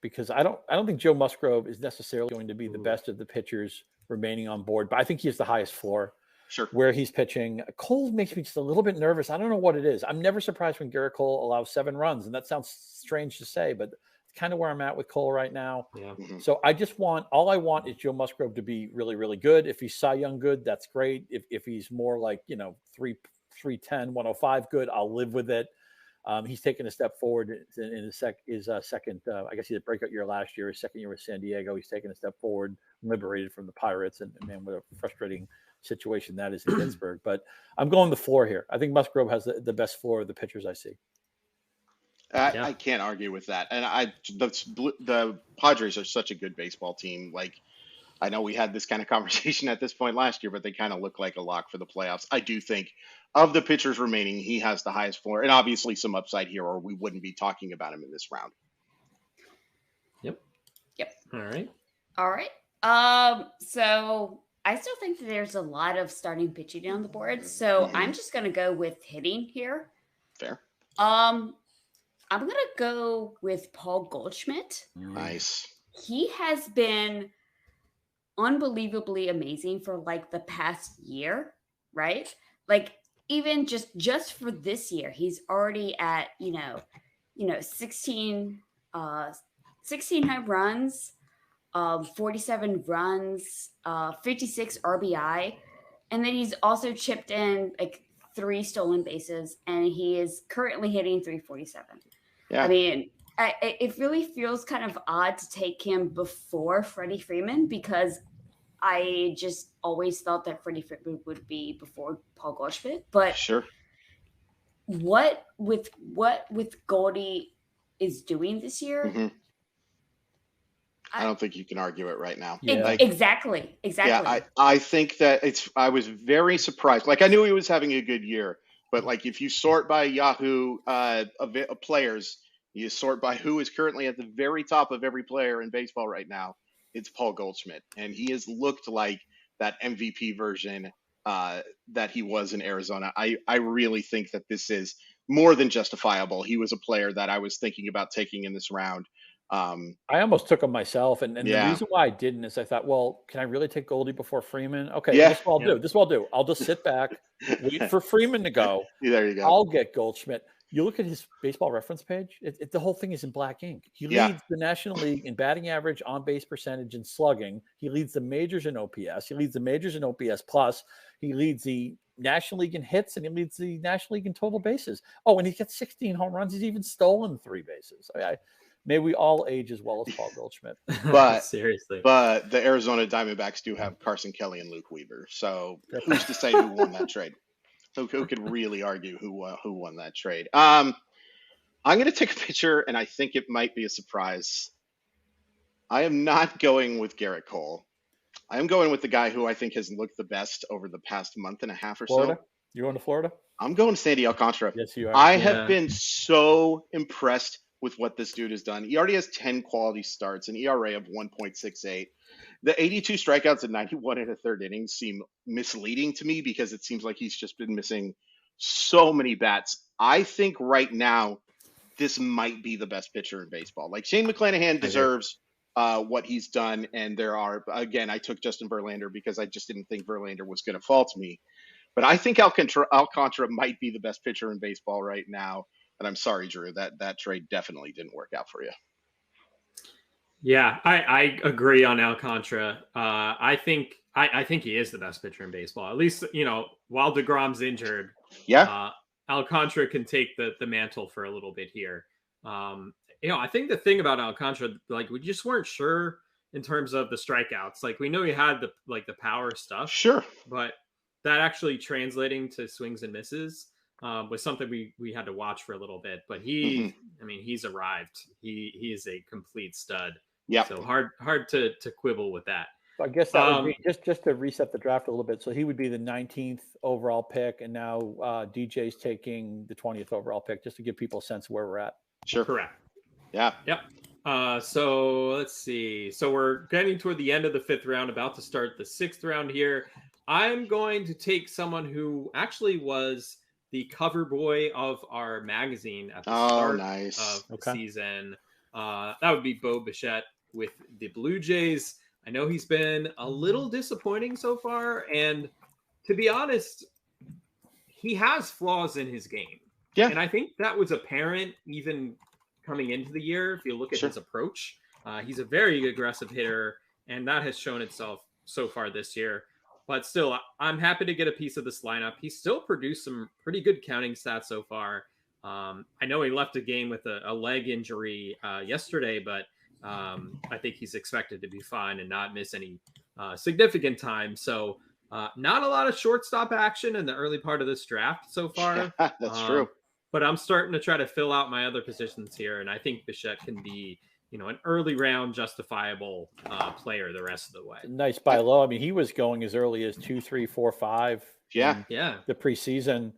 because I don't think Joe Musgrove is necessarily going to be the best of the pitchers remaining on board, but I think he has the highest floor. Sure. Where he's pitching. Cole makes me just a little bit nervous. I don't know what it is. I'm never surprised when Garrett Cole allows 7 runs, and that sounds strange to say, but it's kind of where I'm at with Cole right now. Yeah. Mm-hmm. So all I want is Joe Musgrove to be really, really good. If he's Cy Young good, that's great. If he's more like 310, 105 good, I'll live with it. He's taken a step forward in his second. I guess he had a breakout year last year. His second year with San Diego, he's taken a step forward, liberated from the Pirates, and man, what a frustrating situation that is in Pittsburgh. But I'm going the floor here. I think Musgrove has the best floor of the pitchers I see. I can't argue with that. And the Padres are such a good baseball team. Like, I know we had this kind of conversation at this point last year, but they kind of look like a lock for the playoffs. I do think of the pitchers remaining, he has the highest floor and obviously some upside here, or we wouldn't be talking about him in this round. Yep. All right. So I still think that there's a lot of starting pitching on the board. So I'm just going to go with hitting here. Fair. I'm going to go with Paul Goldschmidt. Nice. He has been unbelievably amazing for like the past year. right? Like even just for this year, he's already at 16 home runs, 47 runs, 56 RBI, and then he's also chipped in like 3 stolen bases, and he is currently hitting 347. Yeah. I mean, it really feels kind of odd to take him before Freddie Freeman, because I just always thought that Freddie Freeman would be before Paul Goldschmidt. But sure, what with Goldie is doing this year, mm-hmm. I don't think you can argue it right now. Yeah. Exactly. Yeah, I think that I was very surprised. Like, I knew he was having a good year, but like if you sort by Yahoo players, you sort by who is currently at the very top of every player in baseball right now, it's Paul Goldschmidt. And he has looked like that MVP version that he was in Arizona. I really think that this is more than justifiable. He was a player that I was thinking about taking in this round. I almost took him myself, and the reason why I didn't is I thought, well, can I really take Goldie before Freeman? Okay, this is what I'll do. I'll just sit back, wait for Freeman to go. There you go. I'll get Goldschmidt. You look at his baseball reference page, the whole thing is in black ink. He leads the National League in batting average, on-base percentage, and slugging. He leads the majors in OPS. He leads the majors in OPS plus. He leads the National League in hits, and he leads the National League in total bases. Oh, and he's got 16 home runs. He's even stolen 3 bases. May we all age as well as Paul Goldschmidt. But seriously, but the Arizona Diamondbacks do have Carson Kelly and Luke Weaver. So who's to say who won that trade? Who could really argue who won that trade? I'm going to take a picture, and I think it might be a surprise. I am not going with Garrett Cole. I am going with the guy who I think has looked the best over the past month and a half or Florida? so. You going to Florida? I'm going to Sandy Alcantara. Yes, you are. I have been so impressed with what this dude has done. He already has 10 quality starts, an ERA of 1.68. The 82 strikeouts and 91 in a third inning seem misleading to me because it seems like he's just been missing so many bats. I think right now this might be the best pitcher in baseball. Like, Shane McClanahan deserves what he's done, and there are, again, I took Justin Verlander because I just didn't think Verlander was going to fall to me. But I think Alcantara might be the best pitcher in baseball right now. And I'm sorry, Drew, that trade definitely didn't work out for you. Yeah, I agree on Alcantara. I think he is the best pitcher in baseball. At least, while DeGrom's injured, Alcantara can take the mantle for a little bit here. I think the thing about Alcantara, like, we just weren't sure in terms of the strikeouts. Like, we know he had the power stuff, sure, but that actually translating to swings and misses was something we had to watch for a little bit. But he's arrived. He is a complete stud. Yeah. So hard to quibble with that. So I guess that would be just to reset the draft a little bit. So he would be the 19th overall pick, and now DJ's taking the 20th overall pick, just to give people a sense of where we're at. Sure. Correct. Yeah. Yep. So let's see. So we're getting toward the end of the 5th round, about to start the 6th round here. I'm going to take someone who actually was the cover boy of our magazine at the start of the season. That would be Bo Bichette with the Blue Jays. I know he's been a little disappointing so far, and to be honest, he has flaws in his game. Yeah. And I think that was apparent even coming into the year. If you look at his approach, he's a very aggressive hitter, and that has shown itself so far this year. But still, I'm happy to get a piece of this lineup. He's still produced some pretty good counting stats so far. I know he left a game with a leg injury yesterday, but I think he's expected to be fine and not miss any significant time. So not a lot of shortstop action in the early part of this draft so far. That's true. But I'm starting to try to fill out my other positions here, and I think Bichette can be an early round justifiable player the rest of the way. Nice buy low. I mean, he was going as early as 2, 3, 4, 5. Yeah. The preseason.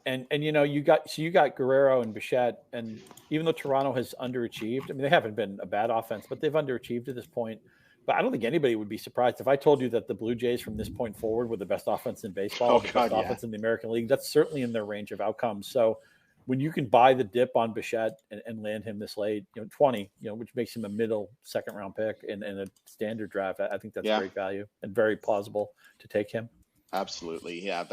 And you got Guerrero and Bichette, and even though Toronto has underachieved, I mean, they haven't been a bad offense, but they've underachieved at this point. But I don't think anybody would be surprised if I told you that the Blue Jays from this point forward were the best offense in baseball, offense in the American League. That's certainly in their range of outcomes. So when you can buy the dip on Bichette and land him this late, 20, which makes him a middle 2nd round pick in a standard draft, I think that's great value and very plausible to take him. Absolutely. Yeah,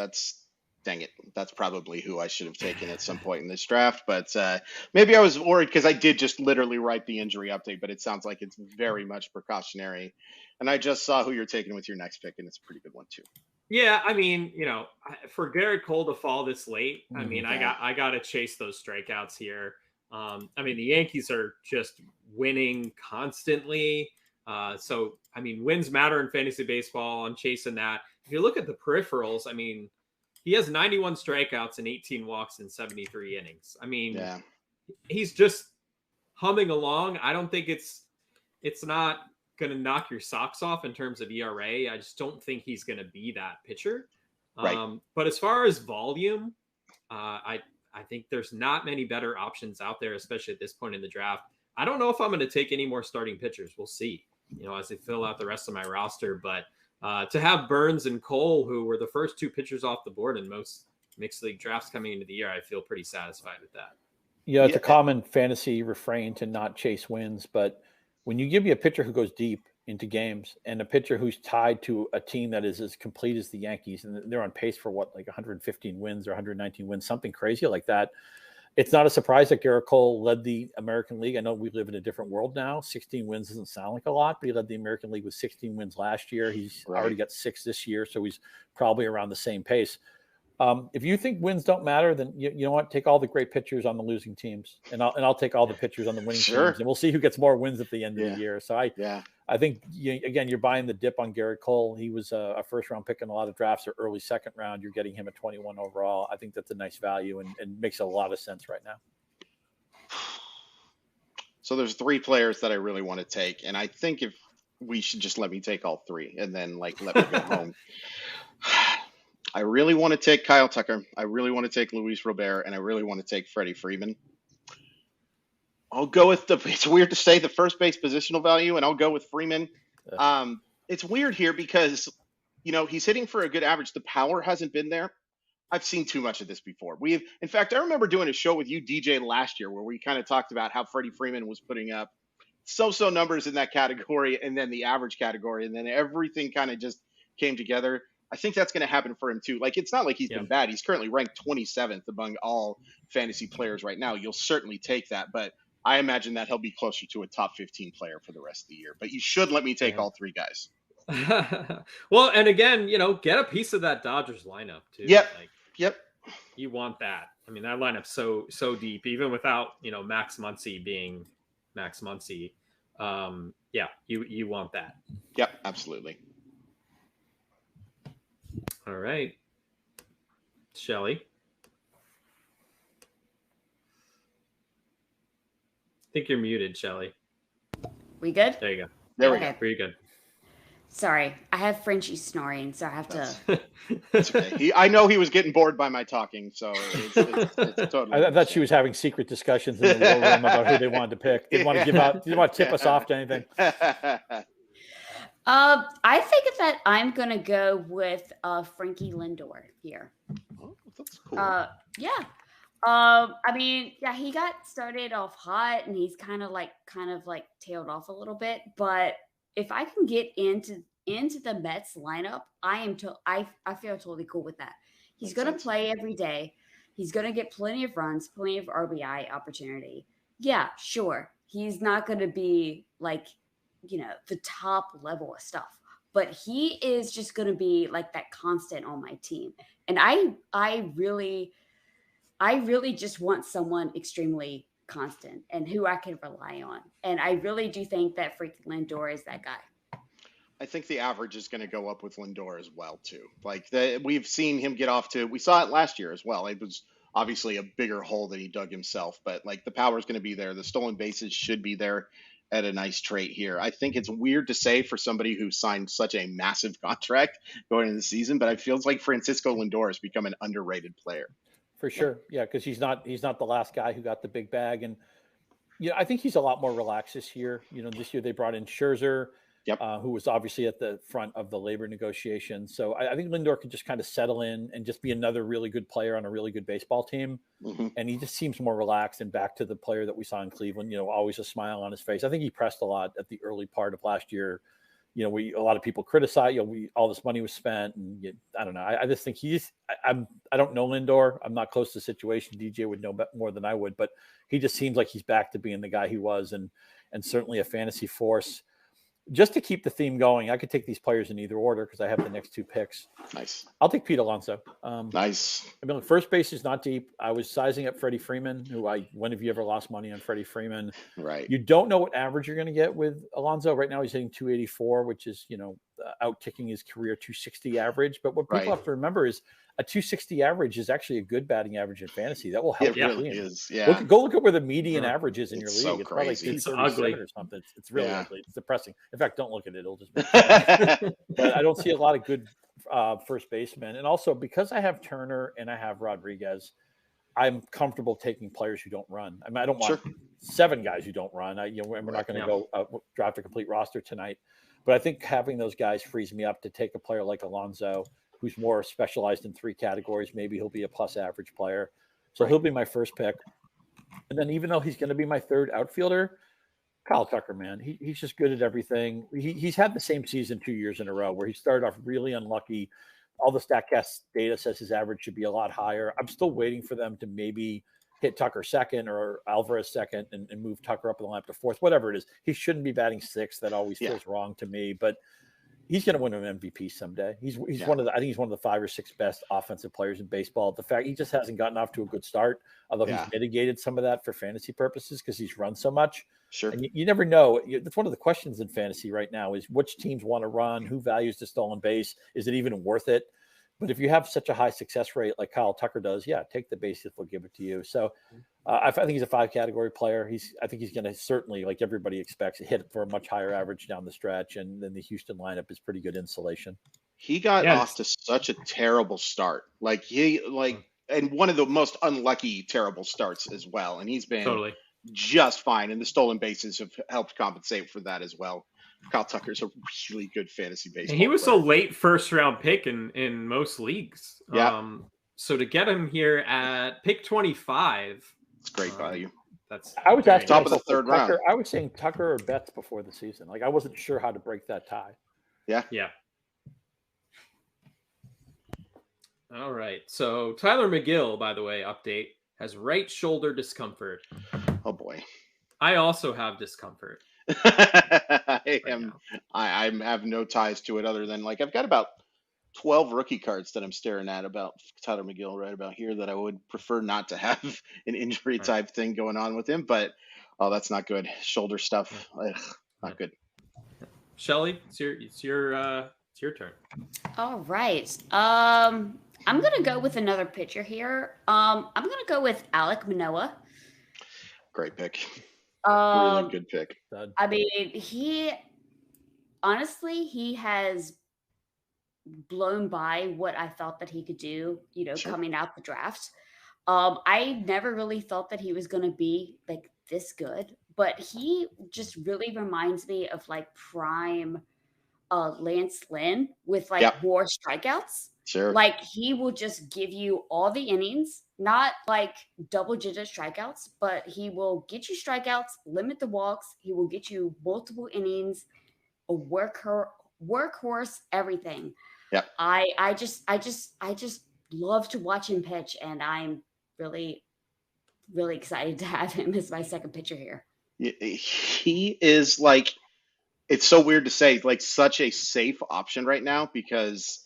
dang it. That's probably who I should have taken at some point in this draft. But maybe I was worried because I did just literally write the injury update, but it sounds like it's very much precautionary. And I just saw who you're taking with your next pick, and it's a pretty good one too. Yeah, I mean, for Garrett Cole to fall this late, I mean, Yeah. I got to chase those strikeouts here. I mean, the Yankees are just winning constantly. So, I mean, wins matter in fantasy baseball. I'm chasing that. If you look at the peripherals, I mean, he has 91 strikeouts and 18 walks in 73 innings. I mean, he's just humming along. I don't think it's not going to knock your socks off in terms of ERA. I just don't think he's going to be that pitcher. Right. But as far as volume, I think there's not many better options out there, especially at this point in the draft. I don't know if I'm going to take any more starting pitchers. We'll see, as I fill out the rest of my roster. But to have Burns and Cole, who were the first two pitchers off the board in most mixed league drafts coming into the year, I feel pretty satisfied with that. Yeah, it's a common fantasy refrain to not chase wins, but when you give me a pitcher who goes deep into games and a pitcher who's tied to a team that is as complete as the Yankees, and they're on pace for like 115 wins or 119 wins, something crazy like that, it's not a surprise that Garrett Cole led the American League. I know we live in a different world now. 16 wins doesn't sound like a lot, but he led the American League with 16 wins last year. He's already got 6 this year, so he's probably around the same pace. If you think wins don't matter, then you know what? Take all the great pitchers on the losing teams, and I'll take all the pitchers on the winning teams, and we'll see who gets more wins at the end of the year. So I think you're buying the dip on Garrett Cole. He was a first round pick in a lot of drafts or early second round. You're getting him at 21 overall. I think that's a nice value and makes a lot of sense right now. So there's 3 players that I really want to take, and I think if we should just let me take all 3 and then let me go home. I really want to take Kyle Tucker. I really want to take Luis Robert, and I really want to take Freddie Freeman. I'll go with it's weird to say the first base positional value, and I'll go with Freeman. It's weird here because, he's hitting for a good average. The power hasn't been there. I've seen too much of this before. In fact, I remember doing a show with you, DJ, last year where we kind of talked about how Freddie Freeman was putting up so-so numbers in that category and then the average category, and then everything kind of just came together. I think that's going to happen for him too. Like, it's not like he's been bad. He's currently ranked 27th among all fantasy players right now. You'll certainly take that, but I imagine that he'll be closer to a top 15 player for the rest of the year. But you should let me take all 3 guys. Well, and again, get a piece of that Dodgers lineup too. Yep. You want that. I mean, that lineup's so deep, even without, Max Muncy being Max Muncy. You want that. Yep, absolutely. All right. Shelly. I think you're muted, Shelly. We good? There you go. There we go. Pretty good. Sorry, I have Frenchie snoring, so I have to. That's okay. I know he was getting bored by my talking, so it's totally. I thought she was having secret discussions in the war room about who they wanted to pick. Didn't want to tip us off to anything. I think that I'm gonna go with Frankie Lindor here. Oh, that's cool. I mean, he got started off hot and he's kind of like tailed off a little bit. But if I can get into the Mets lineup, I feel totally cool with that. He's gonna play every day. He's gonna get plenty of runs, plenty of RBI opportunity. Yeah, sure. He's not gonna be like, the top level of stuff, but he is just going to be like that constant on my team. And I really just want someone extremely constant and who I can rely on. And I really do think that Frankie Lindor is that guy. I think the average is going to go up with Lindor as well, too. Like we've seen him get off to, we saw it last year as well. It was obviously a bigger hole that he dug himself, but like the power is going to be there. The stolen bases should be there at a nice trait here. I think it's weird to say for somebody who signed such a massive contract going into the season, but it feels like Francisco Lindor has become an underrated player. For sure. Yeah, because he's not the last guy who got the big bag. And I think he's a lot more relaxed this year. This year they brought in Scherzer, who was obviously at the front of the labor negotiations. So I think Lindor could just kind of settle in and just be another really good player on a really good baseball team. Mm-hmm. And he just seems more relaxed and back to the player that we saw in Cleveland, always a smile on his face. I think he pressed a lot at the early part of last year, you know, a lot of people criticize, you know, all this money was spent, and I don't know. I just think I don't know Lindor. I'm not close to the situation. DJ would know more than I would, but he just seems like he's back to being the guy he was, and certainly a fantasy force. Just to keep the theme going, I could take these players in either order because I have the next 2 picks. Nice. I'll take Pete Alonso. Nice. I mean, first base is not deep. I was sizing up Freddie Freeman, when have you ever lost money on Freddie Freeman? Right. You don't know what average you're going to get with Alonso. Right now he's hitting 284, which is, you know, out kicking his career 260 average. But what people have to remember is a 260 average is actually a good batting average in fantasy. That will help. It really is. Yeah. Go look at where the median average is in your league. So it's probably like 237 or something. It's really ugly. It's depressing. In fact, don't look at it. It'll just make But I don't see a lot of good first basemen. And also because I have Turner and I have Rodriguez, I'm comfortable taking players who don't run. I mean, I don't want 7 guys who don't run. We're not going to go draft a complete roster tonight. But I think having those guys frees me up to take a player like Alonso, who's more specialized in 3 categories. Maybe he'll be a plus average player. So he'll be my first pick. And then even though he's going to be my 3rd outfielder, Kyle Tucker, man, he's just good at everything. He's had the same season 2 years in a row where he started off really unlucky. All the StatCast data says his average should be a lot higher. I'm still waiting for them to maybe hit Tucker 2nd or Alvarez 2nd and move Tucker up in the lineup to 4th, whatever it is. He shouldn't be batting 6th. That always feels wrong to me, but he's going to win an MVP someday. He's one of the, I think he's one of the 5 or 6 best offensive players in baseball. The fact he just hasn't gotten off to a good start, although he's mitigated some of that for fantasy purposes because he's run so much. Sure. And you never know. That's one of the questions in fantasy right now is which teams want to run, who values the stolen base. Is it even worth it? But if you have such a high success rate like Kyle Tucker does, take the base if they'll give it to you. So I think he's a 5 category player. I think he's going to certainly, like everybody expects, hit for a much higher average down the stretch. And then the Houston lineup is pretty good insulation. He got off to such a terrible start. And one of the most unlucky, terrible starts as well. And he's been just fine. And the stolen bases have helped compensate for that as well. Kyle Tucker's a really good fantasy baseball and he was player. a late first-round pick in most leagues. Yeah. So to get him here at pick 25, it's great value. I was asking top of the 3rd round. I was saying Tucker or Betts before the season. Like I wasn't sure how to break that tie. Yeah. Yeah. All right. So Tyler Mcgill, by the way, update, has right shoulder discomfort. Oh boy. I also have discomfort. I have no ties to it other than I've got about 12 rookie cards that I'm staring at about Tyler Mcgill right about here that I would prefer not to have an injury type thing going on with him, but that's not good. Shoulder stuff. Not good. Shelly, it's your turn. All right. I'm going to go with another pitcher here. I'm going to go with Alec Manoa. Great pick. Really good pick. I mean, he has blown by what I thought that he could do, coming out the draft. I never really thought that he was going to be like this good, but he just really reminds me of prime Lance Lynn with more strikeouts. Sure. He will just give you all the innings, not double-digit strikeouts, but he will get you strikeouts, limit the walks. He will get you multiple innings, a workhorse, everything. Yeah. I just love to watch him pitch, and I'm really, really excited to have him as my second pitcher here. He is it's so weird to say, such a safe option right now because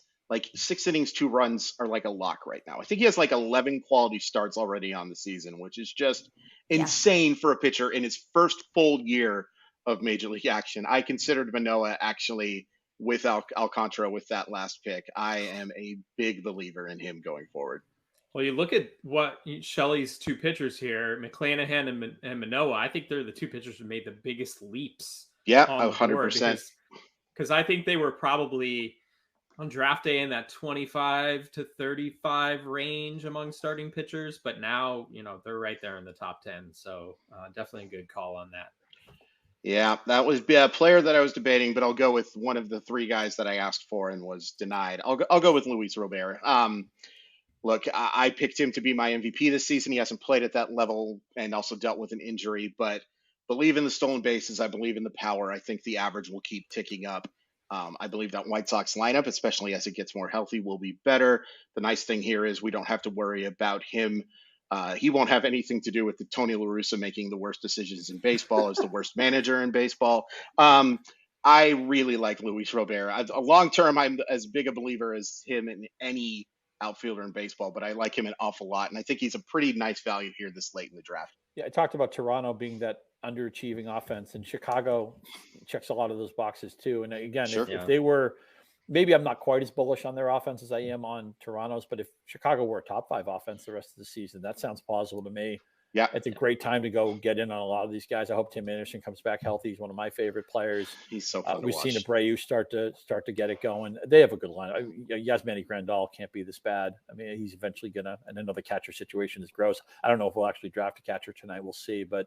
6 innings, 2 runs are a lock right now. I think he has 11 quality starts already on the season, which is just insane for a pitcher in his first full year of major league action. I considered Manoa actually with Alcantara with that last pick. I am a big believer in him going forward. Well, you look at what Shelly's 2 pitchers here, McClanahan and Manoa. I think they're the 2 pitchers who made the biggest leaps. Yeah, 100%. Because I think they were probably on draft day in that 25 to 35 range among starting pitchers, but now, they're right there in the top 10. So definitely a good call on that. Yeah, that was a player that I was debating, but I'll go with one of the 3 guys that I asked for and was denied. I'll go with Luis Robert. Look, I picked him to be my MVP this season. He hasn't played at that level and also dealt with an injury, but believe in the stolen bases. I believe in the power. I think the average will keep ticking up. I believe that White Sox lineup, especially as it gets more healthy, will be better. The nice thing here is we don't have to worry about him. He won't have anything to do with the Tony La Russa making the worst decisions in baseball as the worst manager in baseball. I really like Luis Robert. A long term, I'm as big a believer as him in any outfielder in baseball, but I like him an awful lot. And I think he's a pretty nice value here this late in the draft. Yeah, I talked about Toronto being that underachieving offense, and Chicago checks a lot of those boxes too. And again, if they were, maybe I'm not quite as bullish on their offense as I am on Toronto's, but if Chicago were a top 5 offense the rest of the season, that sounds plausible to me. Yeah, it's a great time to go get in on a lot of these guys. I hope Tim Anderson comes back healthy. He's one of my favorite players. He's so fun to We've watch. seen Abreu start to get it going. They have a good line. Yasmani Grandal can't be this bad. I mean, he's eventually gonna. And another catcher situation is gross. I don't know if we'll actually draft a catcher tonight. We'll see. But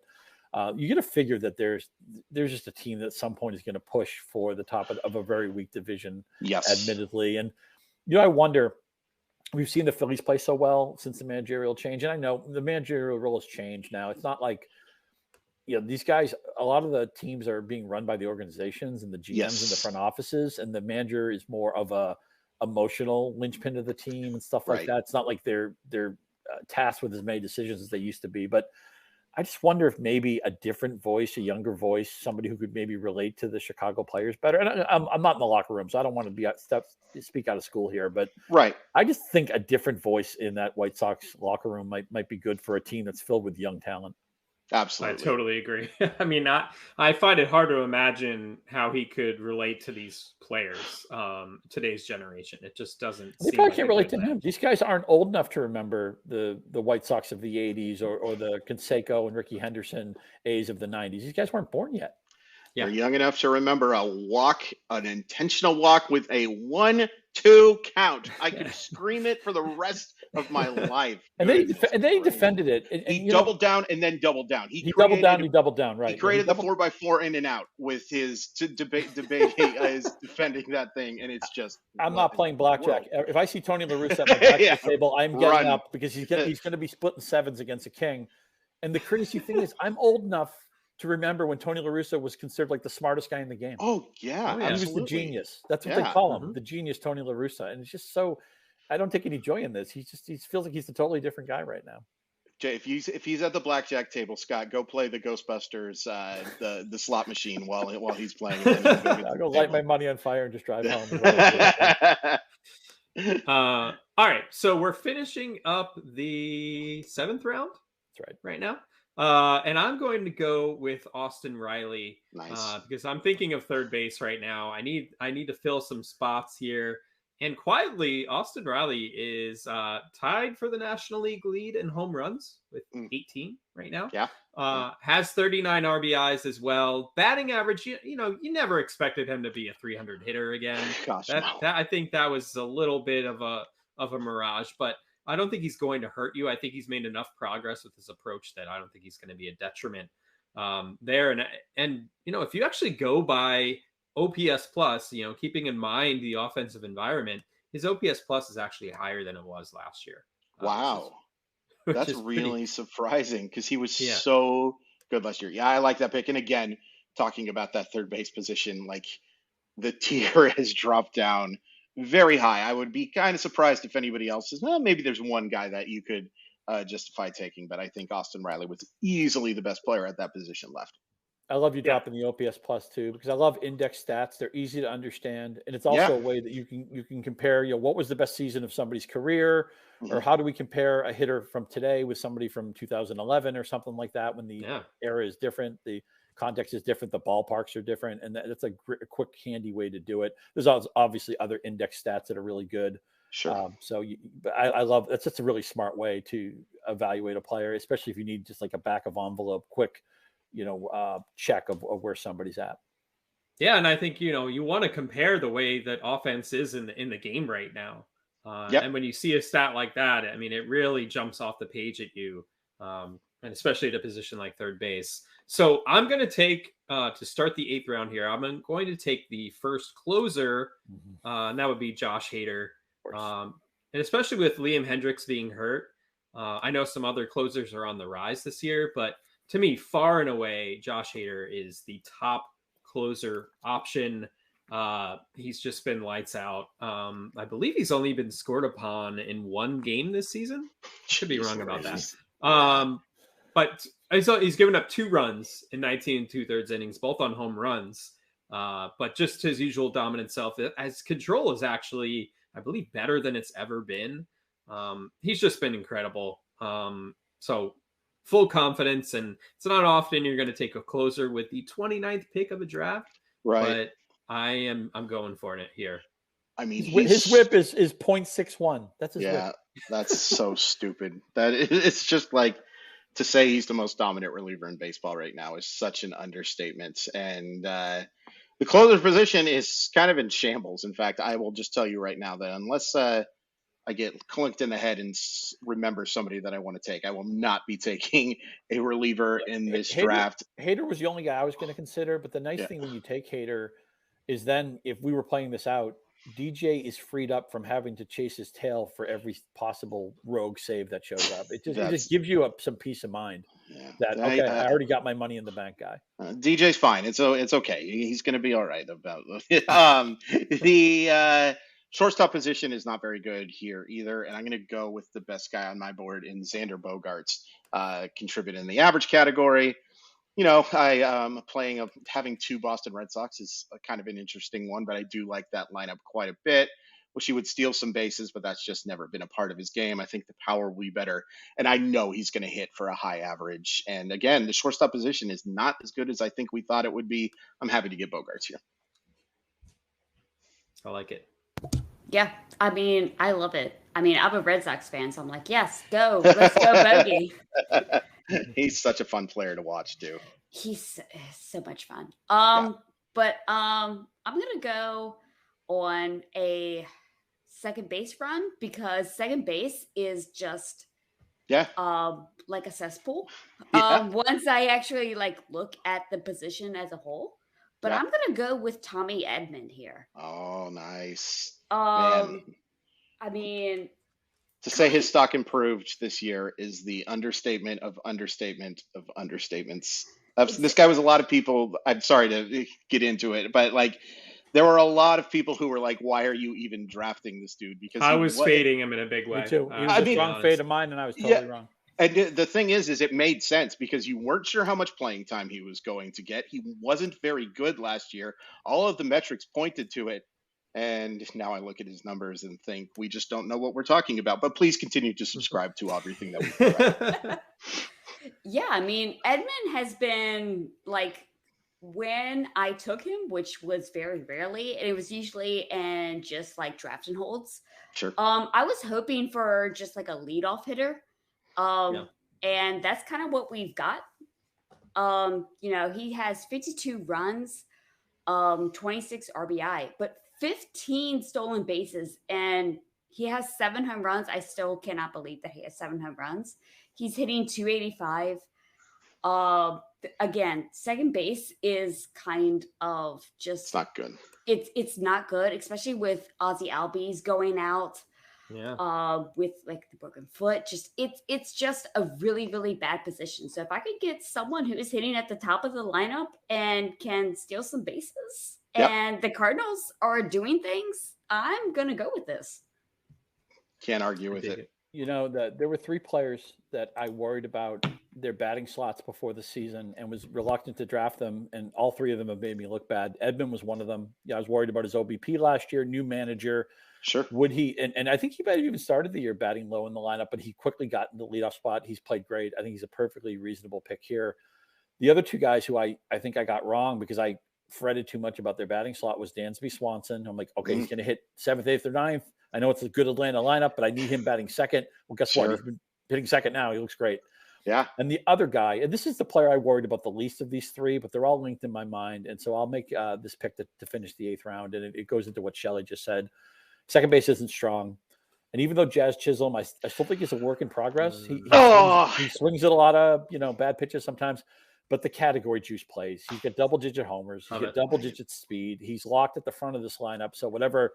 you got to figure that there's just a team that at some point is going to push for the top of a very weak division. Yes, admittedly. And I wonder. We've seen the Phillies play so well since the managerial change. And I know the managerial role has changed now. It's not like, these guys, a lot of the teams are being run by the organizations and the GMs and the front offices. And the manager is more of a emotional linchpin of the team and stuff like that. It's not like they're tasked with as many decisions as they used to be. But I just wonder if maybe a different voice, a younger voice, somebody who could maybe relate to the Chicago players better. And I'm not in the locker room, so I don't want to speak out of school here. But I just think a different voice in that White Sox locker room might be good for a team that's filled with young talent. Absolutely. I totally agree. I mean, I find it hard to imagine how he could relate to these players, today's generation. It just doesn't. They probably can't relate to him. These guys aren't old enough to remember the White Sox of the 80s or the Canseco and Ricky Henderson A's of the 90s. These guys weren't born yet. Yeah. They're young enough to remember an intentional walk with a 1-2 count. I could scream it for the rest of my life. And they defended it. And he doubled down and then doubled down. He doubled down. Right. He created the 4x4 in and out with his debate is defending that thing, and it's just. I'm not playing blackjack. If I see Tony La Russa at my blackjack table, I'm getting up because he's going to be splitting sevens against a king. And the crazy thing is, I'm old enough to remember when Tony La Russa was considered like the smartest guy in the game. Oh yeah, he was the genius. That's what they call him, the genius Tony La Russa. And it's just so, I don't take any joy in this. He feels like he's a totally different guy right now. Jay, if he's at the blackjack table, Scott, go play the Ghostbusters, the slot machine while he's playing. I'll go light my money on fire and just drive home. All right, so we're finishing up the 7th round. That's right. Right now. And I'm going to go with Austin Riley. Nice. Because I'm thinking of third base right now. I need to fill some spots here. And quietly, Austin Riley is tied for the National League lead in home runs with 18 right now. Yeah. Has 39 RBIs as well. Batting average, you never expected him to be a 300 hitter again. Gosh, I think that was a little bit of a mirage, but I don't think he's going to hurt you. I think he's made enough progress with his approach that I don't think he's going to be a detriment there. And if you actually go by OPS plus, keeping in mind the offensive environment, his OPS plus is actually higher than it was last year. Wow. That's really surprising because he was so good last year. Yeah, I like that pick. And again, talking about that third base position, like the tier has dropped down very high. I would be kind of surprised if anybody else says, well, maybe there's one guy that you could justify taking, but I think Austin Riley was easily the best player at that position left. I love you dropping the OPS plus too, because I love index stats. They're easy to understand. And it's also a way that you can compare, what was the best season of somebody's career, or how do we compare a hitter from today with somebody from 2011 or something like that, when the era is different, the context is different, the ballparks are different. And that's a quick, handy way to do it. There's obviously other index stats that are really good. Sure. But I love, that's just a really smart way to evaluate a player, especially if you need just like a back of envelope, quick, check of where somebody's at. Yeah. And I think, you want to compare the way that offense is in the game right now. And when you see a stat like that, I mean, it really jumps off the page at you. And especially at a position like third base. So I'm going to take, to start the 8th round here, I'm going to take the first closer, and that would be Josh Hader. And especially with Liam Hendricks being hurt, I know some other closers are on the rise this year, but to me, far and away, Josh Hader is the top closer option. He's just been lights out. I believe he's only been scored upon in one game this season. Should be wrong about that. But he's given up 2 runs in 19 2/3 innings, both on home runs. But just his usual dominant self. As control is actually, I believe, better than it's ever been. He's just been incredible. So full confidence, and it's not often you're going to take a closer with the 29th pick of a draft. Right. But I'm going for it here. I mean, his whip is 0.61. That's his whip. That's so stupid. That it's just like, to say he's the most dominant reliever in baseball right now is such an understatement. And the closer position is kind of in shambles. In fact, I will just tell you right now that unless I get clinked in the head and remember somebody that I want to take, I will not be taking a reliever in this draft. Hader was the only guy I was going to consider. But the nice thing when you take Hader is then if we were playing this out, DJ is freed up from having to chase his tail for every possible rogue save that shows up. It just gives you some peace of mind that, okay, I already got my money in the bank, guy. DJ's fine. It's okay. He's going to be all right about the shortstop position is not very good here either. And I'm going to go with the best guy on my board in Xander Bogaerts, contribute in the average category. You know, having 2 Boston Red Sox is kind of an interesting one, but I do like that lineup quite a bit. Wish he would steal some bases, but that's just never been a part of his game. I think the power will be better, and I know he's going to hit for a high average. And again, the shortstop position is not as good as I think we thought it would be. I'm happy to get Bogaerts here. I like it. Yeah, I mean, I love it. I mean, I'm a Red Sox fan, so I'm like, yes, go. Let's go, Bogey. He's such a fun player to watch, too. He's so much fun. But I'm going to go on a second base run because second base is just like a cesspool. Once I actually look at the position as a whole. But I'm going to go with Tommy Edmond here. Oh, nice. I mean, to say his stock improved this year is the understatement of understatement of understatements. This guy was a lot of people. I'm sorry to get into it, but there were a lot of people who were like, "Why are you even drafting this dude?" Because I was fading him in a big way. Me too. He was a strong fade of mine, and I was totally wrong. And the thing is it made sense because you weren't sure how much playing time he was going to get. He wasn't very good last year. All of the metrics pointed to it. And now I look at his numbers and think we just don't know what we're talking about. But please continue to subscribe to everything that we do. Yeah, I mean, Edmond has been when I took him, which was very rarely, and it was usually in just draft and holds. Sure. I was hoping for just a leadoff hitter. And that's kind of what we've got. He has 52 runs, 26 RBI, but 15 stolen bases, and he has 7 home runs. I still cannot believe that he has 7 home runs. He's hitting 285. Again, second base is kind of just it's not good. It's not good, especially with Ozzie Albies going out. Yeah. With the broken foot, it's just a really, really bad position. So if I could get someone who is hitting at the top of the lineup and can steal some bases, and the Cardinals are doing things, I'm gonna go with this. Can't argue with it. You know, there were 3 players that I worried about their batting slots before the season and was reluctant to draft them, and all 3 of them have made me look bad. Edmond was one of them. Yeah, I was worried about his OBP last year, new manager. Sure. Would he, and I think he might have even started the year batting low in the lineup, but he quickly got in the leadoff spot. He's played great. I think he's a perfectly reasonable pick here. The other 2 guys who I think I got wrong because I fretted too much about their batting slot was Dansby Swanson. I'm like, okay, he's going to hit 7th, 8th, or 9th. I know it's a good Atlanta lineup, but I need him batting second. Well, guess what? He's been hitting second now. He looks great. Yeah. And the other guy, and this is the player I worried about the least of these 3, but they're all linked in my mind. And so I'll make this pick to finish the 8th round. And it goes into what Shelly just said. Second base isn't strong. And even though Jazz Chisholm, I still think he's a work in progress. He swings at a lot of, bad pitches sometimes. But the category juice plays. He's got double-digit homers. He's got double-digit speed. He's locked at the front of this lineup. So whatever,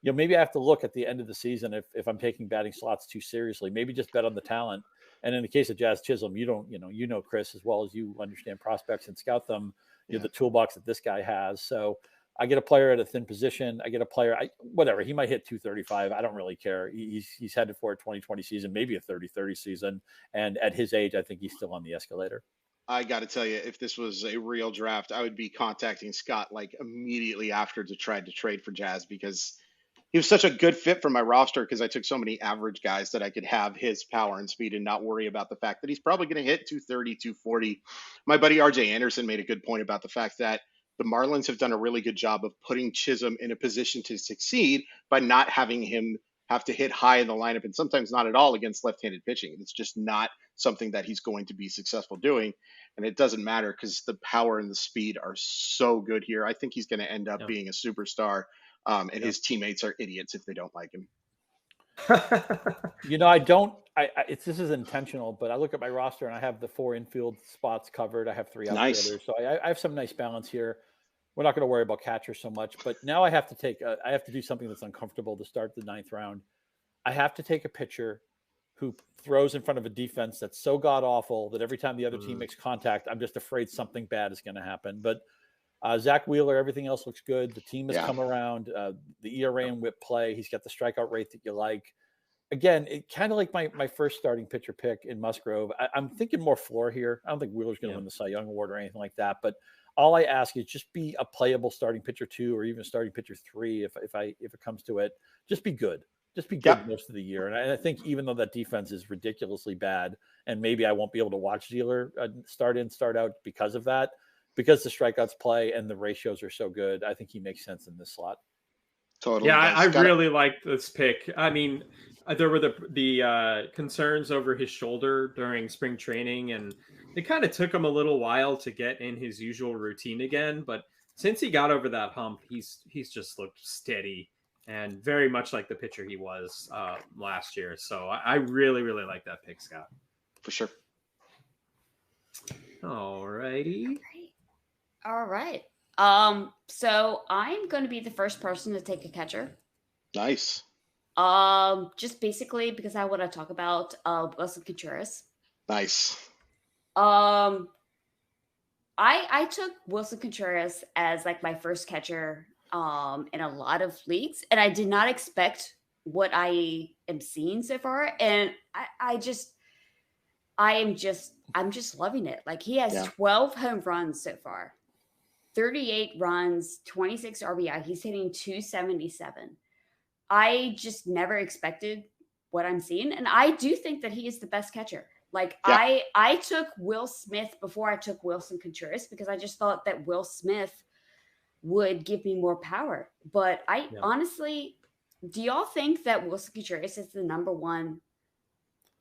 maybe I have to look at the end of the season if I'm taking batting slots too seriously. Maybe just bet on the talent. And in the case of Jazz Chisholm, you know Chris as well as you understand prospects and scout them. The toolbox that this guy has. So I get a player at a thin position. I get a player, whatever. He might hit 235. I don't really care. He's headed for a 2020 season, maybe a 30-30 season. And at his age, I think he's still on the escalator. I got to tell you, if this was a real draft, I would be contacting Scott like immediately after to try to trade for Jazz, because he was such a good fit for my roster, because I took so many average guys that I could have his power and speed and not worry about the fact that he's probably going to hit 230, 240. My buddy RJ Anderson made a good point about the fact that the Marlins have done a really good job of putting Chisholm in a position to succeed by not having him have to hit high in the lineup, and sometimes not at all against left-handed pitching. It's just not something that he's going to be successful doing. And it doesn't matter because the power and the speed are so good here. I think he's going to end up being a superstar. And his teammates are idiots if they don't like him. This is intentional, but I look at my roster and I have the 4 infield spots covered. I have 3 outfielders. Nice. So I have some nice balance here. We're not going to worry about catcher so much, but now I have to do something that's uncomfortable to start the 9th round. I have to take a pitcher who throws in front of a defense that's so god awful that every time the other team makes contact, I'm just afraid something bad is going to happen. But Zach Wheeler, everything else looks good. The team has come around. The ERA and whip play. He's got the strikeout rate that you like. Again, it kind of like my first starting pitcher pick in Musgrove. I'm thinking more floor here. I don't think Wheeler's going to win the Cy Young Award or anything like that. But all I ask is just be a playable starting pitcher 2 or even starting pitcher 3 if it comes to it. Just be good. Just be good most of the year. And I think even though that defense is ridiculously bad, and maybe I won't be able to watch Wheeler start in, start out because of that, because the strikeouts play and the ratios are so good, I think he makes sense in this slot. Totally. Yeah, I really like this pick. I mean, there were the concerns over his shoulder during spring training, and it kind of took him a little while to get in his usual routine again. But since he got over that hump, he's just looked steady and very much like the pitcher he was last year. So I really, really like that pick, Scott. For sure. All righty. All right. So I'm going to be the first person to take a catcher. Nice. Just basically because I want to talk about Wilson Contreras. Nice. I took Wilson Contreras as like my first catcher in a lot of leagues, and I did not expect what I am seeing so far, and I'm just loving it. Like, he has 12 home runs so far, 38 runs, 26 RBI. He's hitting 277. I just never expected what I'm seeing, and I do think that he is the best catcher. Like, I took Will Smith before I took Wilson Contreras because I just thought that Will Smith would give me more power. But honestly, do y'all think that Wilson Contreras is the number 1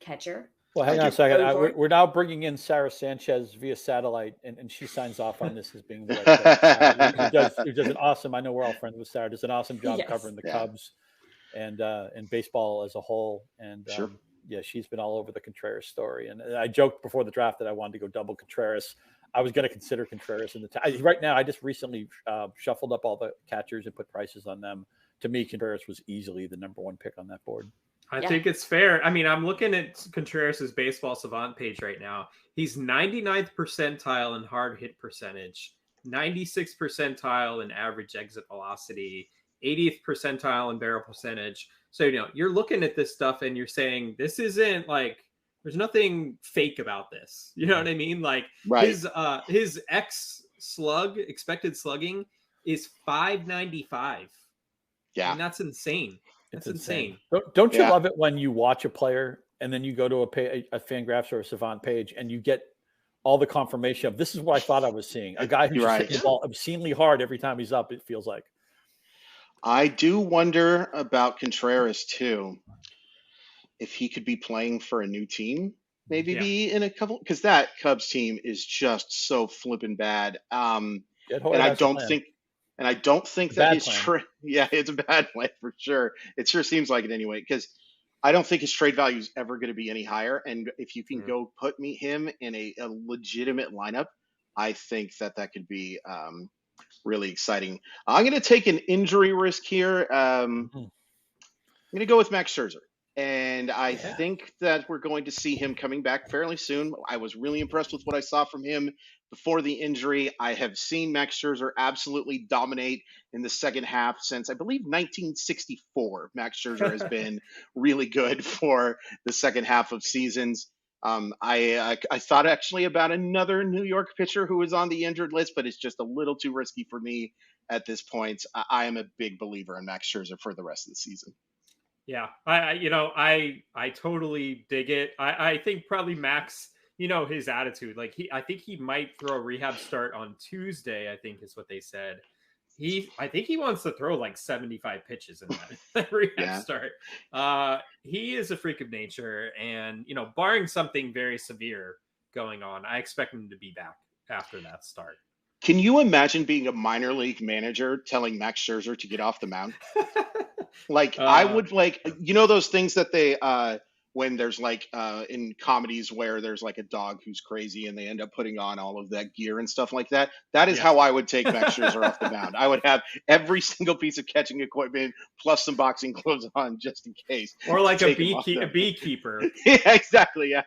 catcher? Well, hang on a second. We're now bringing in Sarah Sanchez via satellite, and she signs off on this as being the right pick. Who does an awesome, I know we're all friends with Sarah, does an awesome job covering the Cubs and baseball as a whole. And she's been all over the Contreras story. And I joked before the draft that I wanted to go double Contreras. I was going to consider Contreras in the right now. I just recently shuffled up all the catchers and put prices on them. To me, Contreras was easily the number 1 pick on that board. I think it's fair. I mean, I'm looking at Contreras' baseball savant page right now. He's 99th percentile in hard hit percentage, 96th percentile in average exit velocity, 80th percentile in barrel percentage. So, you're looking at this stuff and you're saying, this isn't like, there's nothing fake about this. You know what I mean? Like, his expected slugging is 595. Yeah. And that's insane. That's insane. Don't you love it when you watch a player and then you go to a Fangraphs or a Savant page and you get all the confirmation of this is what I thought I was seeing. A guy who's hitting the ball obscenely hard every time he's up, it feels like. I do wonder about Contreras too. If he could be playing for a new team, maybe be in a couple, because that Cubs team is just so flipping bad. And I don't think that his trade, it's a bad play for sure. It sure seems like it anyway, because I don't think his trade value is ever going to be any higher. And if you can go put him in a legitimate lineup, I think that could be really exciting. I'm going to take an injury risk here. I'm going to go with Max Scherzer. And I think that we're going to see him coming back fairly soon. I was really impressed with what I saw from him before the injury. I have seen Max Scherzer absolutely dominate in the second half since, I believe, 1964. Max Scherzer has been really good for the second half of seasons. I thought actually about another New York pitcher who was on the injured list, but it's just a little too risky for me at this point. I am a big believer in Max Scherzer for the rest of the season. Yeah, I totally dig it. I think probably Max, his attitude, like I think he might throw a rehab start on Tuesday, I think is what they said. I think he wants to throw like 75 pitches in that rehab start. He is a freak of nature, and barring something very severe going on, I expect him to be back after that start. Can you imagine being a minor league manager telling Max Scherzer to get off the mound? I would those things that they when there's in comedies where there's like a dog who's crazy and they end up putting on all of that gear and stuff like that. That is how I would take Max Scherzer off the mound. I would have every single piece of catching equipment plus some boxing gloves on just in case. Or like a beekeeper. Yeah, exactly. Yeah,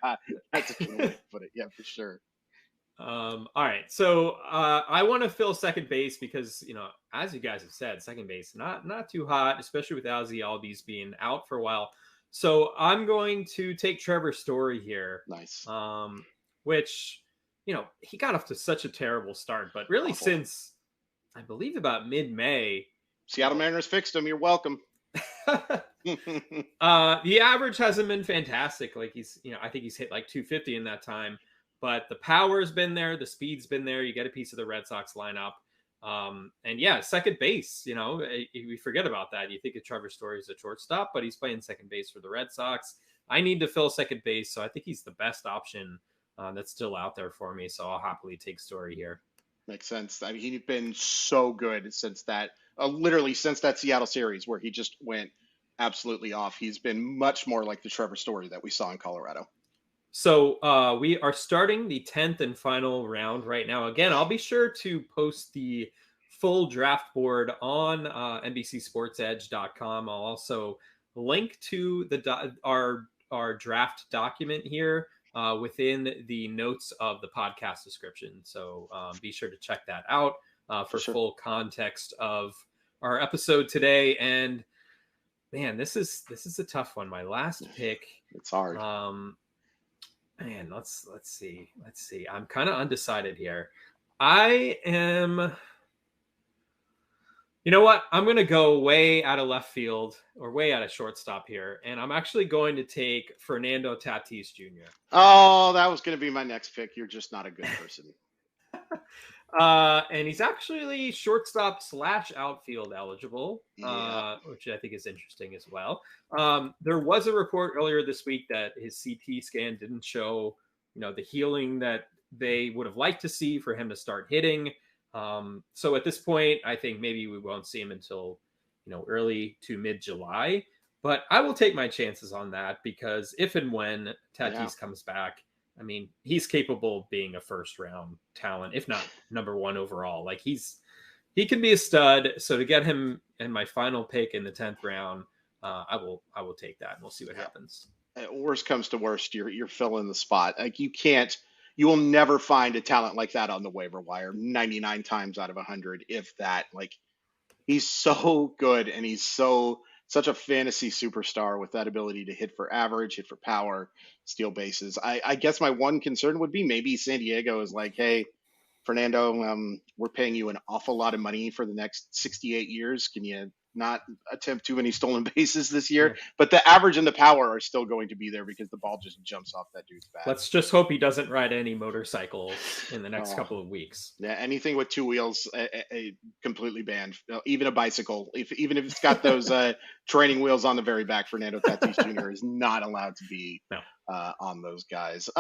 that's a good way to put it. Yeah, for sure. All right. So I want to fill second base because, as you guys have said, second base, not too hot, especially with Ozzie Albies being out for a while. So I'm going to take Trevor Story here. Nice. Which, he got off to such a terrible start, but really since I believe about mid-May. Seattle Mariners fixed him. You're welcome. The average hasn't been fantastic. Like I think he's hit like 250 in that time. But the power's been there, the speed's been there. You get a piece of the Red Sox lineup. And second base, we forget about that. You think of Trevor Story as a shortstop, but he's playing second base for the Red Sox. I need to fill second base, so I think he's the best option that's still out there for me. So I'll happily take Story here. Makes sense. I mean, he's been so good since that, literally since that Seattle series where he just went absolutely off. He's been much more like the Trevor Story that we saw in Colorado. So we are starting the 10th and final round right now. Again, I'll be sure to post the full draft board on NBCSportsEdge.com. I'll also link to our draft document here within the notes of the podcast description. So be sure to check that out for full context of our episode today. And man, this is a tough one. My last pick. It's hard. Man, let's see. I'm kind of undecided here. I am. You know what? I'm going to go way out of left field or way out of shortstop here, and I'm actually going to take Fernando Tatis Jr. Oh, that was going to be my next pick. You're just not a good person. And he's actually shortstop / outfield eligible, which I think is interesting as well. There was a report earlier this week that his CT scan didn't show, the healing that they would have liked to see for him to start hitting. So at this point, I think maybe we won't see him until, early to mid-July. But I will take my chances on that because if and when Tatis comes back, I mean, he's capable of being a first round talent, if not number one overall. Like he can be a stud. So to get him in my final pick in the 10th round, I will take that and we'll see what happens. Worst comes to worst, you're filling the spot. Like you will never find a talent like that on the waiver wire 99 times out of 100. If that, like, he's so good and he's such a fantasy superstar with that ability to hit for average, hit for power, steal bases. I guess my one concern would be maybe San Diego is like, hey, Fernando, we're paying you an awful lot of money for the next 68 years. Can you not attempt too many stolen bases this year? Yeah. But the average and the power are still going to be there because the ball just jumps off that dude's bat. Let's just hope he doesn't ride any motorcycles in the next couple of weeks. Yeah, anything with two wheels, completely banned. Even a bicycle, even if it's got those training wheels on the very back, Fernando Tatis Jr. is not allowed to be on those guys.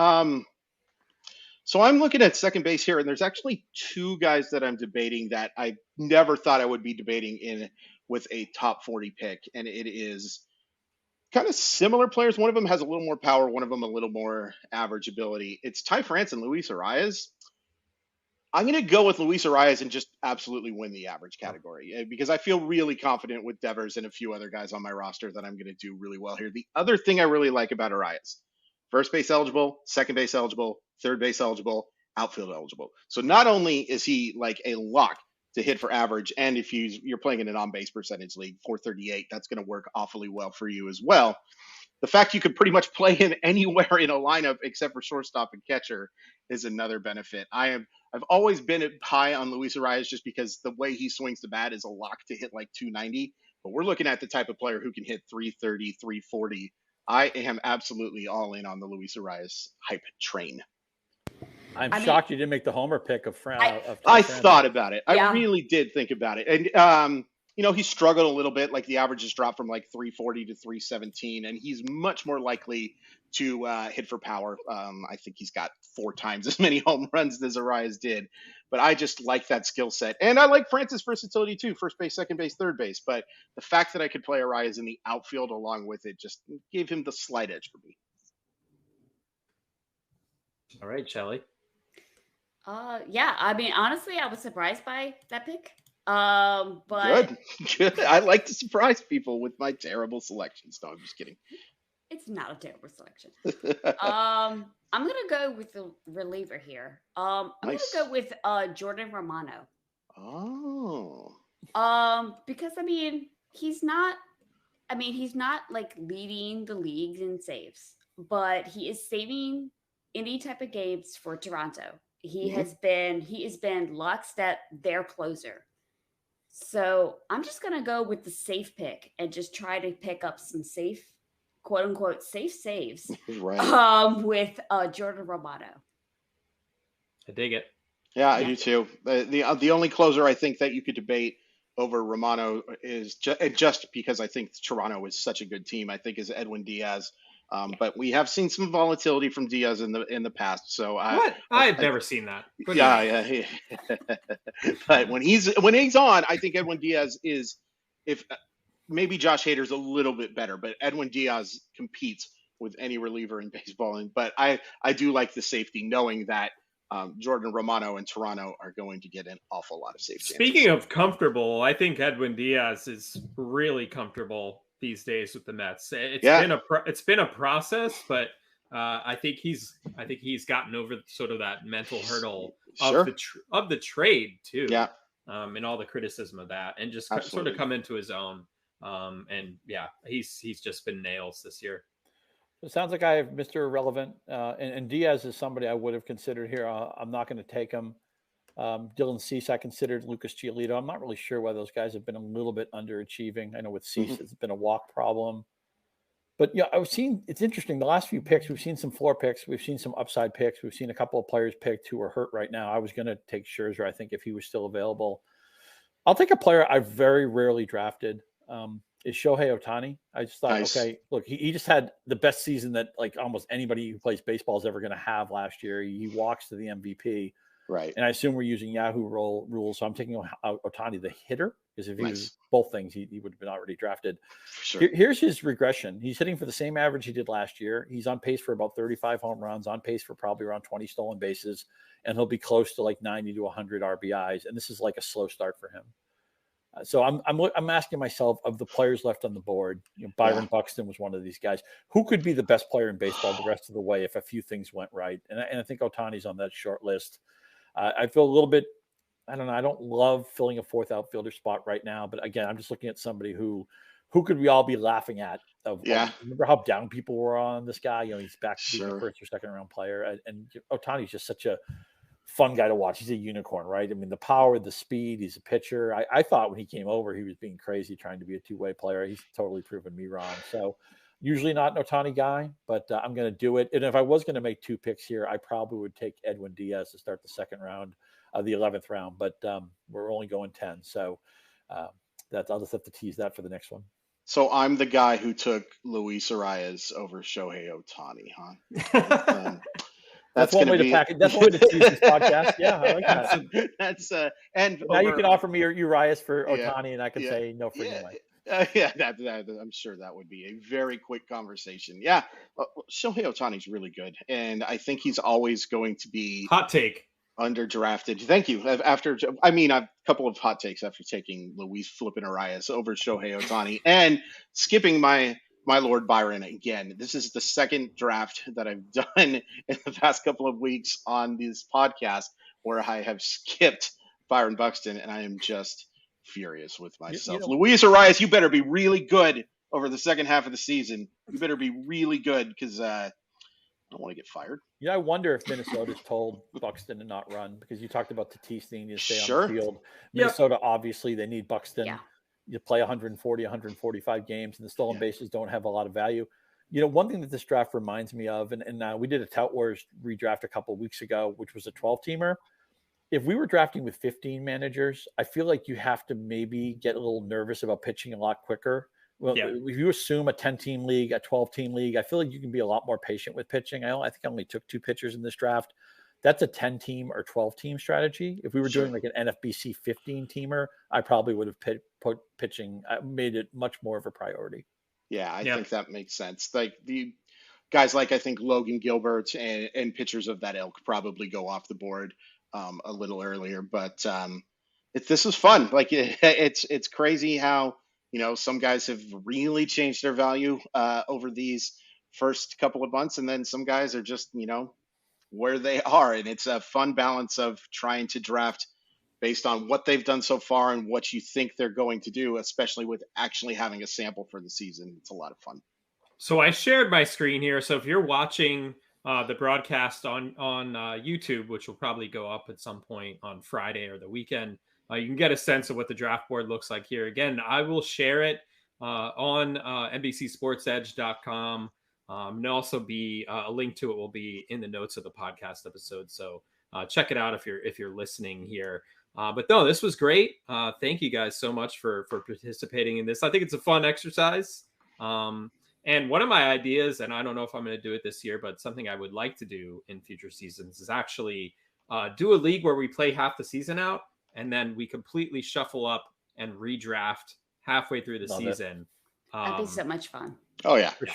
So I'm looking at second base here, and there's actually two guys that I'm debating that I never thought I would be debating in with a top 40 pick, and it is kind of similar players. One of them has a little more power, one of them a little more average ability. It's Ty France and Luis Arias. I'm going to go with Luis Arias and just absolutely win the average category because I feel really confident with Devers and a few other guys on my roster that I'm going to do really well here. The other thing I really like about Arias, first base eligible, second base eligible, third base eligible, outfield eligible. So not only is he like a lock to hit for average, and if you're playing in an on-base percentage league, 438, that's going to work awfully well for you as well. The fact you could pretty much play him anywhere in a lineup except for shortstop and catcher is another benefit. I've always been high on Luis Arias just because the way he swings the bat is a lock to hit like 290. But we're looking at the type of player who can hit 330, 340. I am absolutely all in on the Luis Arias hype train. I'm shocked you didn't make the homer pick of I thought about it. I really did think about it. And, he struggled a little bit. Like the averages dropped from like 340 to 317, and he's much more likely to hit for power. I think he's got 4 times as many home runs as Arias did. But I just like that skill set. And I like Francis' versatility too, first base, second base, third base. But the fact that I could play Arias in the outfield along with it just gave him the slight edge for me. All right, Shelly. Yeah, I mean, honestly, I was surprised by that pick. But good. I like to surprise people with my terrible selections. No, I'm just kidding. It's not a terrible selection. I'm gonna go with the reliever here. I'm gonna go with Jordan Romano. Oh. Because he's not like leading the league in saves, but he is saving any type of games for Toronto. He has been lockstep their closer. So I'm just going to go with the safe pick and just try to pick up some safe, quote unquote, safe saves right. With Jordan Romano. I dig it. Yeah, I do too. The only closer I think that you could debate over Romano is just because I think Toronto is such a good team, I think is Edwin Diaz. But we have seen some volatility from Diaz in the past. So I've never seen that. Yeah. But when he's on, I think Edwin Diaz is, if maybe Josh Hader's a little bit better, but Edwin Diaz competes with any reliever in baseball. But I do like the safety, knowing that Jordan Romano and Toronto are going to get an awful lot of safe chances. Speaking of comfortable, I think Edwin Diaz is really comfortable these days with the Mets. It's been a process, but I think he's gotten over sort of that mental hurdle of the trade too. Yeah. And all the criticism of that, and just sort of come into his own. And yeah, he's just been nails this year. It sounds like I have Mr. Irrelevant, and Diaz is somebody I would have considered here. I'm not going to take him. Dylan Cease, I considered. Lucas Giolito. I'm not really sure why those guys have been a little bit underachieving. I know with Cease, it's been a walk problem. But yeah, it's interesting. The last few picks, we've seen some floor picks. We've seen some upside picks. We've seen a couple of players picked who are hurt right now. I was going to take Scherzer, I think, if he was still available. I'll take a player I've very rarely drafted. Is Shohei Ohtani. I just thought, okay, look, he just had the best season that like almost anybody who plays baseball is ever going to have last year. He walks to the MVP. Right. And I assume we're using Yahoo rules. So I'm taking Ohtani, the hitter, because if he was both things, he would have been already drafted. Sure. Here's his regression. He's hitting for the same average he did last year. He's on pace for about 35 home runs, on pace for probably around 20 stolen bases, and he'll be close to like 90 to 100 RBIs. And this is like a slow start for him. So I'm asking myself, of the players left on the board, Byron Buxton was one of these guys. Who could be the best player in baseball the rest of the way if a few things went right? And I think Ohtani's on that short list. I feel a little bit, I don't know, I don't love filling a fourth outfielder spot right now. But again, I'm just looking at somebody who could we all be laughing at? Remember how down people were on this guy? He's back to being a first or second round player. And Ohtani's just such a fun guy to watch. He's a unicorn, right? I mean, the power, the speed, he's a pitcher. I thought when he came over, he was being crazy trying to be a two-way player. He's totally proven me wrong. So usually not an Ohtani guy, but I'm going to do it. And if I was going to make 2 picks here, I probably would take Edwin Diaz to start the second round, the 11th round, but we're only going 10. So I'll just have to tease that for the next one. So I'm the guy who took Luis Arias over Shohei Ohtani, huh? That's one way to package. That's one way to tease this podcast. Yeah, I like that. That's and now you can offer me Urias for Ohtani, and I can say no freaking way. I'm sure that would be a very quick conversation. Yeah, Shohei Ohtani's really good, and I think he's always going to be hot take. Underdrafted. Thank you. A couple of hot takes after taking Luis Flippin Arias over Shohei Ohtani and skipping my Lord Byron again. This is the second draft that I've done in the past couple of weeks on this podcast where I have skipped Byron Buxton, and I am just furious with myself. Luis Arias, you better be really good over the second half of the season. You better be really good because I don't want to get fired. Yeah, I wonder if Minnesota's told Buxton to not run because you talked about Tatis needing to stay on the field. Minnesota, obviously, they need Buxton. Yeah. You play 140, 145 games, and the stolen bases don't have a lot of value. One thing that this draft reminds me of, and we did a Tout Wars redraft a couple of weeks ago, which was a 12-teamer. If we were drafting with 15 managers, I feel like you have to maybe get a little nervous about pitching a lot quicker. Well, if you assume a 10-team league, a 12-team league, I feel like you can be a lot more patient with pitching. I think I only took 2 pitchers in this draft. That's a 10-team or 12-team strategy. If we were doing like an NFBC 15-teamer, I probably would have put pitching, made it much more of a priority. Yeah, I think that makes sense. Like the guys like I think Logan Gilbert and pitchers of that ilk probably go off the board a little earlier. But this is fun. Like it's crazy how some guys have really changed their value over these first couple of months, and then some guys are just where they are, and it's a fun balance of trying to draft based on what they've done so far and what you think they're going to do, especially with actually having a sample for the season. It's a lot of fun. So I shared my screen here. So if you're watching the broadcast on YouTube, which will probably go up at some point on Friday or the weekend, you can get a sense of what the draft board looks like here. Again, I will share it on NBCSportsEdge.com. And also be a link to it will be in the notes of the podcast episode. So check it out if you're listening here. But no, this was great. Thank you guys so much for participating in this. I think it's a fun exercise. And one of my ideas, and I don't know if I'm going to do it this year, but something I would like to do in future seasons is actually do a league where we play half the season out and then we completely shuffle up and redraft halfway through the season. That'd be so much fun. Oh yeah, for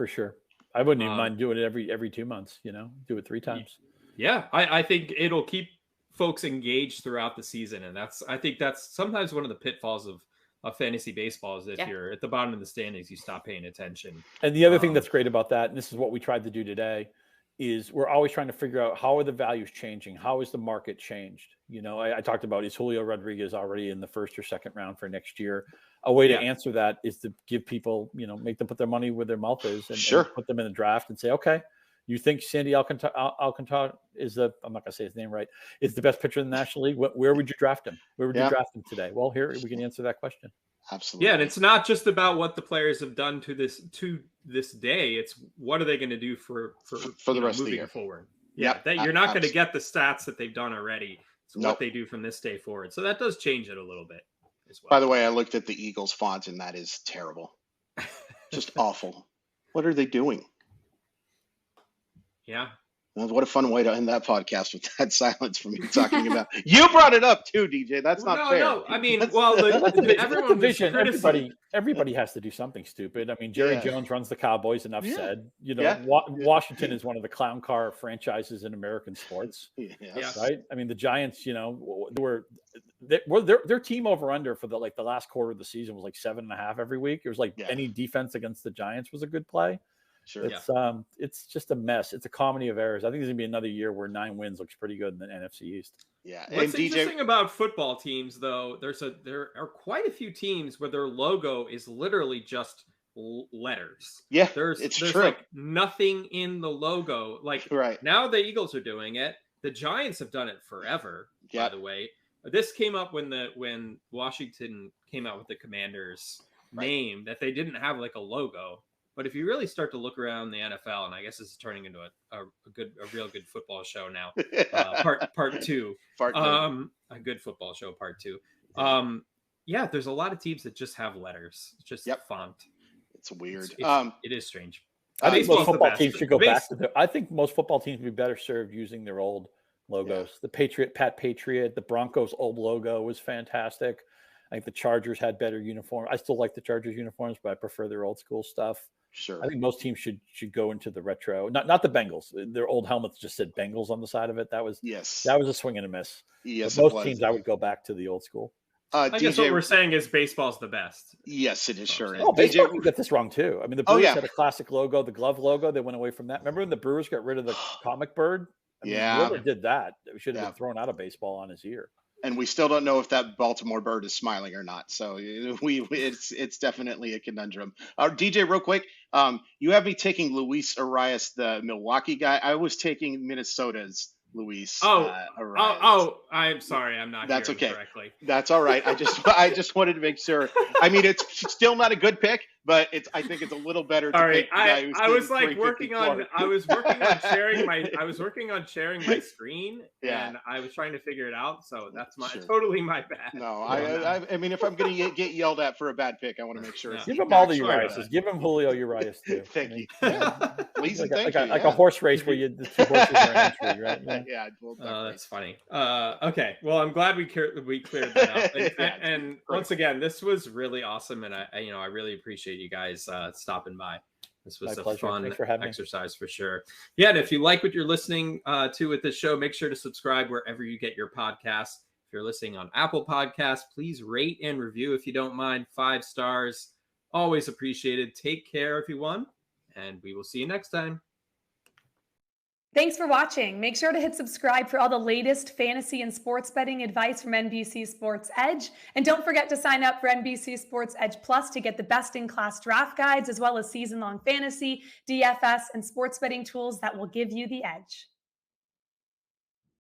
sure. I wouldn't even mind doing it every 2 months. Do it 3 times. Yeah, I think it'll keep folks engaged throughout the season, and I think that's sometimes one of the pitfalls of fantasy baseball is if you're at the bottom of the standings, you stop paying attention. And the other thing that's great about that, and this is what we tried to do today, is we're always trying to figure out how are the values changing? How is the market changed? I talked about, is Julio Rodriguez already in the first or second round for next year? A way to answer that is to give people, make them put their money where their mouth is and put them in the draft and say, okay, you think Sandy Alcantara is I'm not going to say his name right, is the best pitcher in the National League? Where would you draft him? Where would you draft him today? Well, here we can answer that question. Absolutely. Yeah, and it's not just about what the players have done to this day. It's what are they going to do for the rest of the year forward. Yeah, you're not going to get the stats that they've done already. It's what they do from this day forward. So that does change it a little bit as well. By the way, I looked at the Eagles font and that is terrible. Just awful. What are they doing? Yeah. What a fun way to end that podcast with that silence from you talking about. You brought it up too, DJ. That's not fair. No, I mean, everyone vision. Everybody has to do something stupid. I mean, Jerry Jones runs the Cowboys. Enough said. Washington is one of the clown car franchises in American sports. Right. I mean, the Giants. Their team over under for the last quarter of the season was 7.5 every week. It was any defense against the Giants was a good play. Sure. It's just a mess. It's a comedy of errors. I think there's gonna be another year where 9 wins looks pretty good in the NFC East. Yeah. What's interesting about football teams, though, there are quite a few teams where their logo is literally just letters. Yeah, there's true. Nothing in the logo. Now the Eagles are doing it. The Giants have done it forever. By the way, this came up when Washington came out with the Commanders name that they didn't have a logo. But if you really start to look around the NFL, and I guess this is turning into a real good football show now, part two, a good football show, part 2. There's a lot of teams that just have letters, just font. It's weird. It is strange. I think most football teams should go back to I think most football teams would be better served using their old logos. The Pat Patriot, the Broncos' old logo was fantastic. I think the Chargers had better uniform. I still like the Chargers uniforms, but I prefer their old school stuff. Sure. I think most teams should go into the retro. Not the Bengals. Their old helmets just said Bengals on the side of it. That was a swing and a miss. Yes, but most teams I would go back to the old school. I guess what we're saying is baseball's the best. Yes, it is. Sure. Oh, baseball can get this wrong too. I mean, the Brewers had a classic logo, the glove logo. They went away from that. Remember when the Brewers got rid of the comic bird? I mean, whoever did that, it should have been thrown out of baseball on his ear. And we still don't know if that Baltimore bird is smiling or not. So it's definitely a conundrum. DJ, real quick, you have me taking Luis Arias, the Milwaukee guy. I was taking Minnesota's Luis. Arias. I'm sorry, I'm not. That's okay. Correctly. That's all right. I just wanted to make sure. I mean, it's still not a good pick, but I think it's a little better. All right. I was like working on sharing my screen, and I was trying to figure it out. So that's totally my bad. No, I mean, if I'm going to get yelled at for a bad pick, I want to make sure. Give him all the Urias. Give him Julio Urias too. Thank you. Please, like a horse race where the two horses are entry, right? Yeah. That's funny. Okay. Well, I'm glad we cleared that up. And once again, this was really awesome, and I really appreciate you guys stopping by. This was a fun exercise for sure. Yeah, and if you like what you're listening to with this show, make sure to subscribe wherever you get your podcasts. If you're listening on Apple Podcasts, please rate and review if you don't mind. 5 stars, always appreciated. Take care, everyone, and we will see you next time. Thanks for watching. Make sure to hit subscribe for all the latest fantasy and sports betting advice from NBC Sports Edge. And don't forget to sign up for NBC Sports Edge Plus to get the best-in-class draft guides, as well as season-long fantasy, DFS, and sports betting tools that will give you the edge.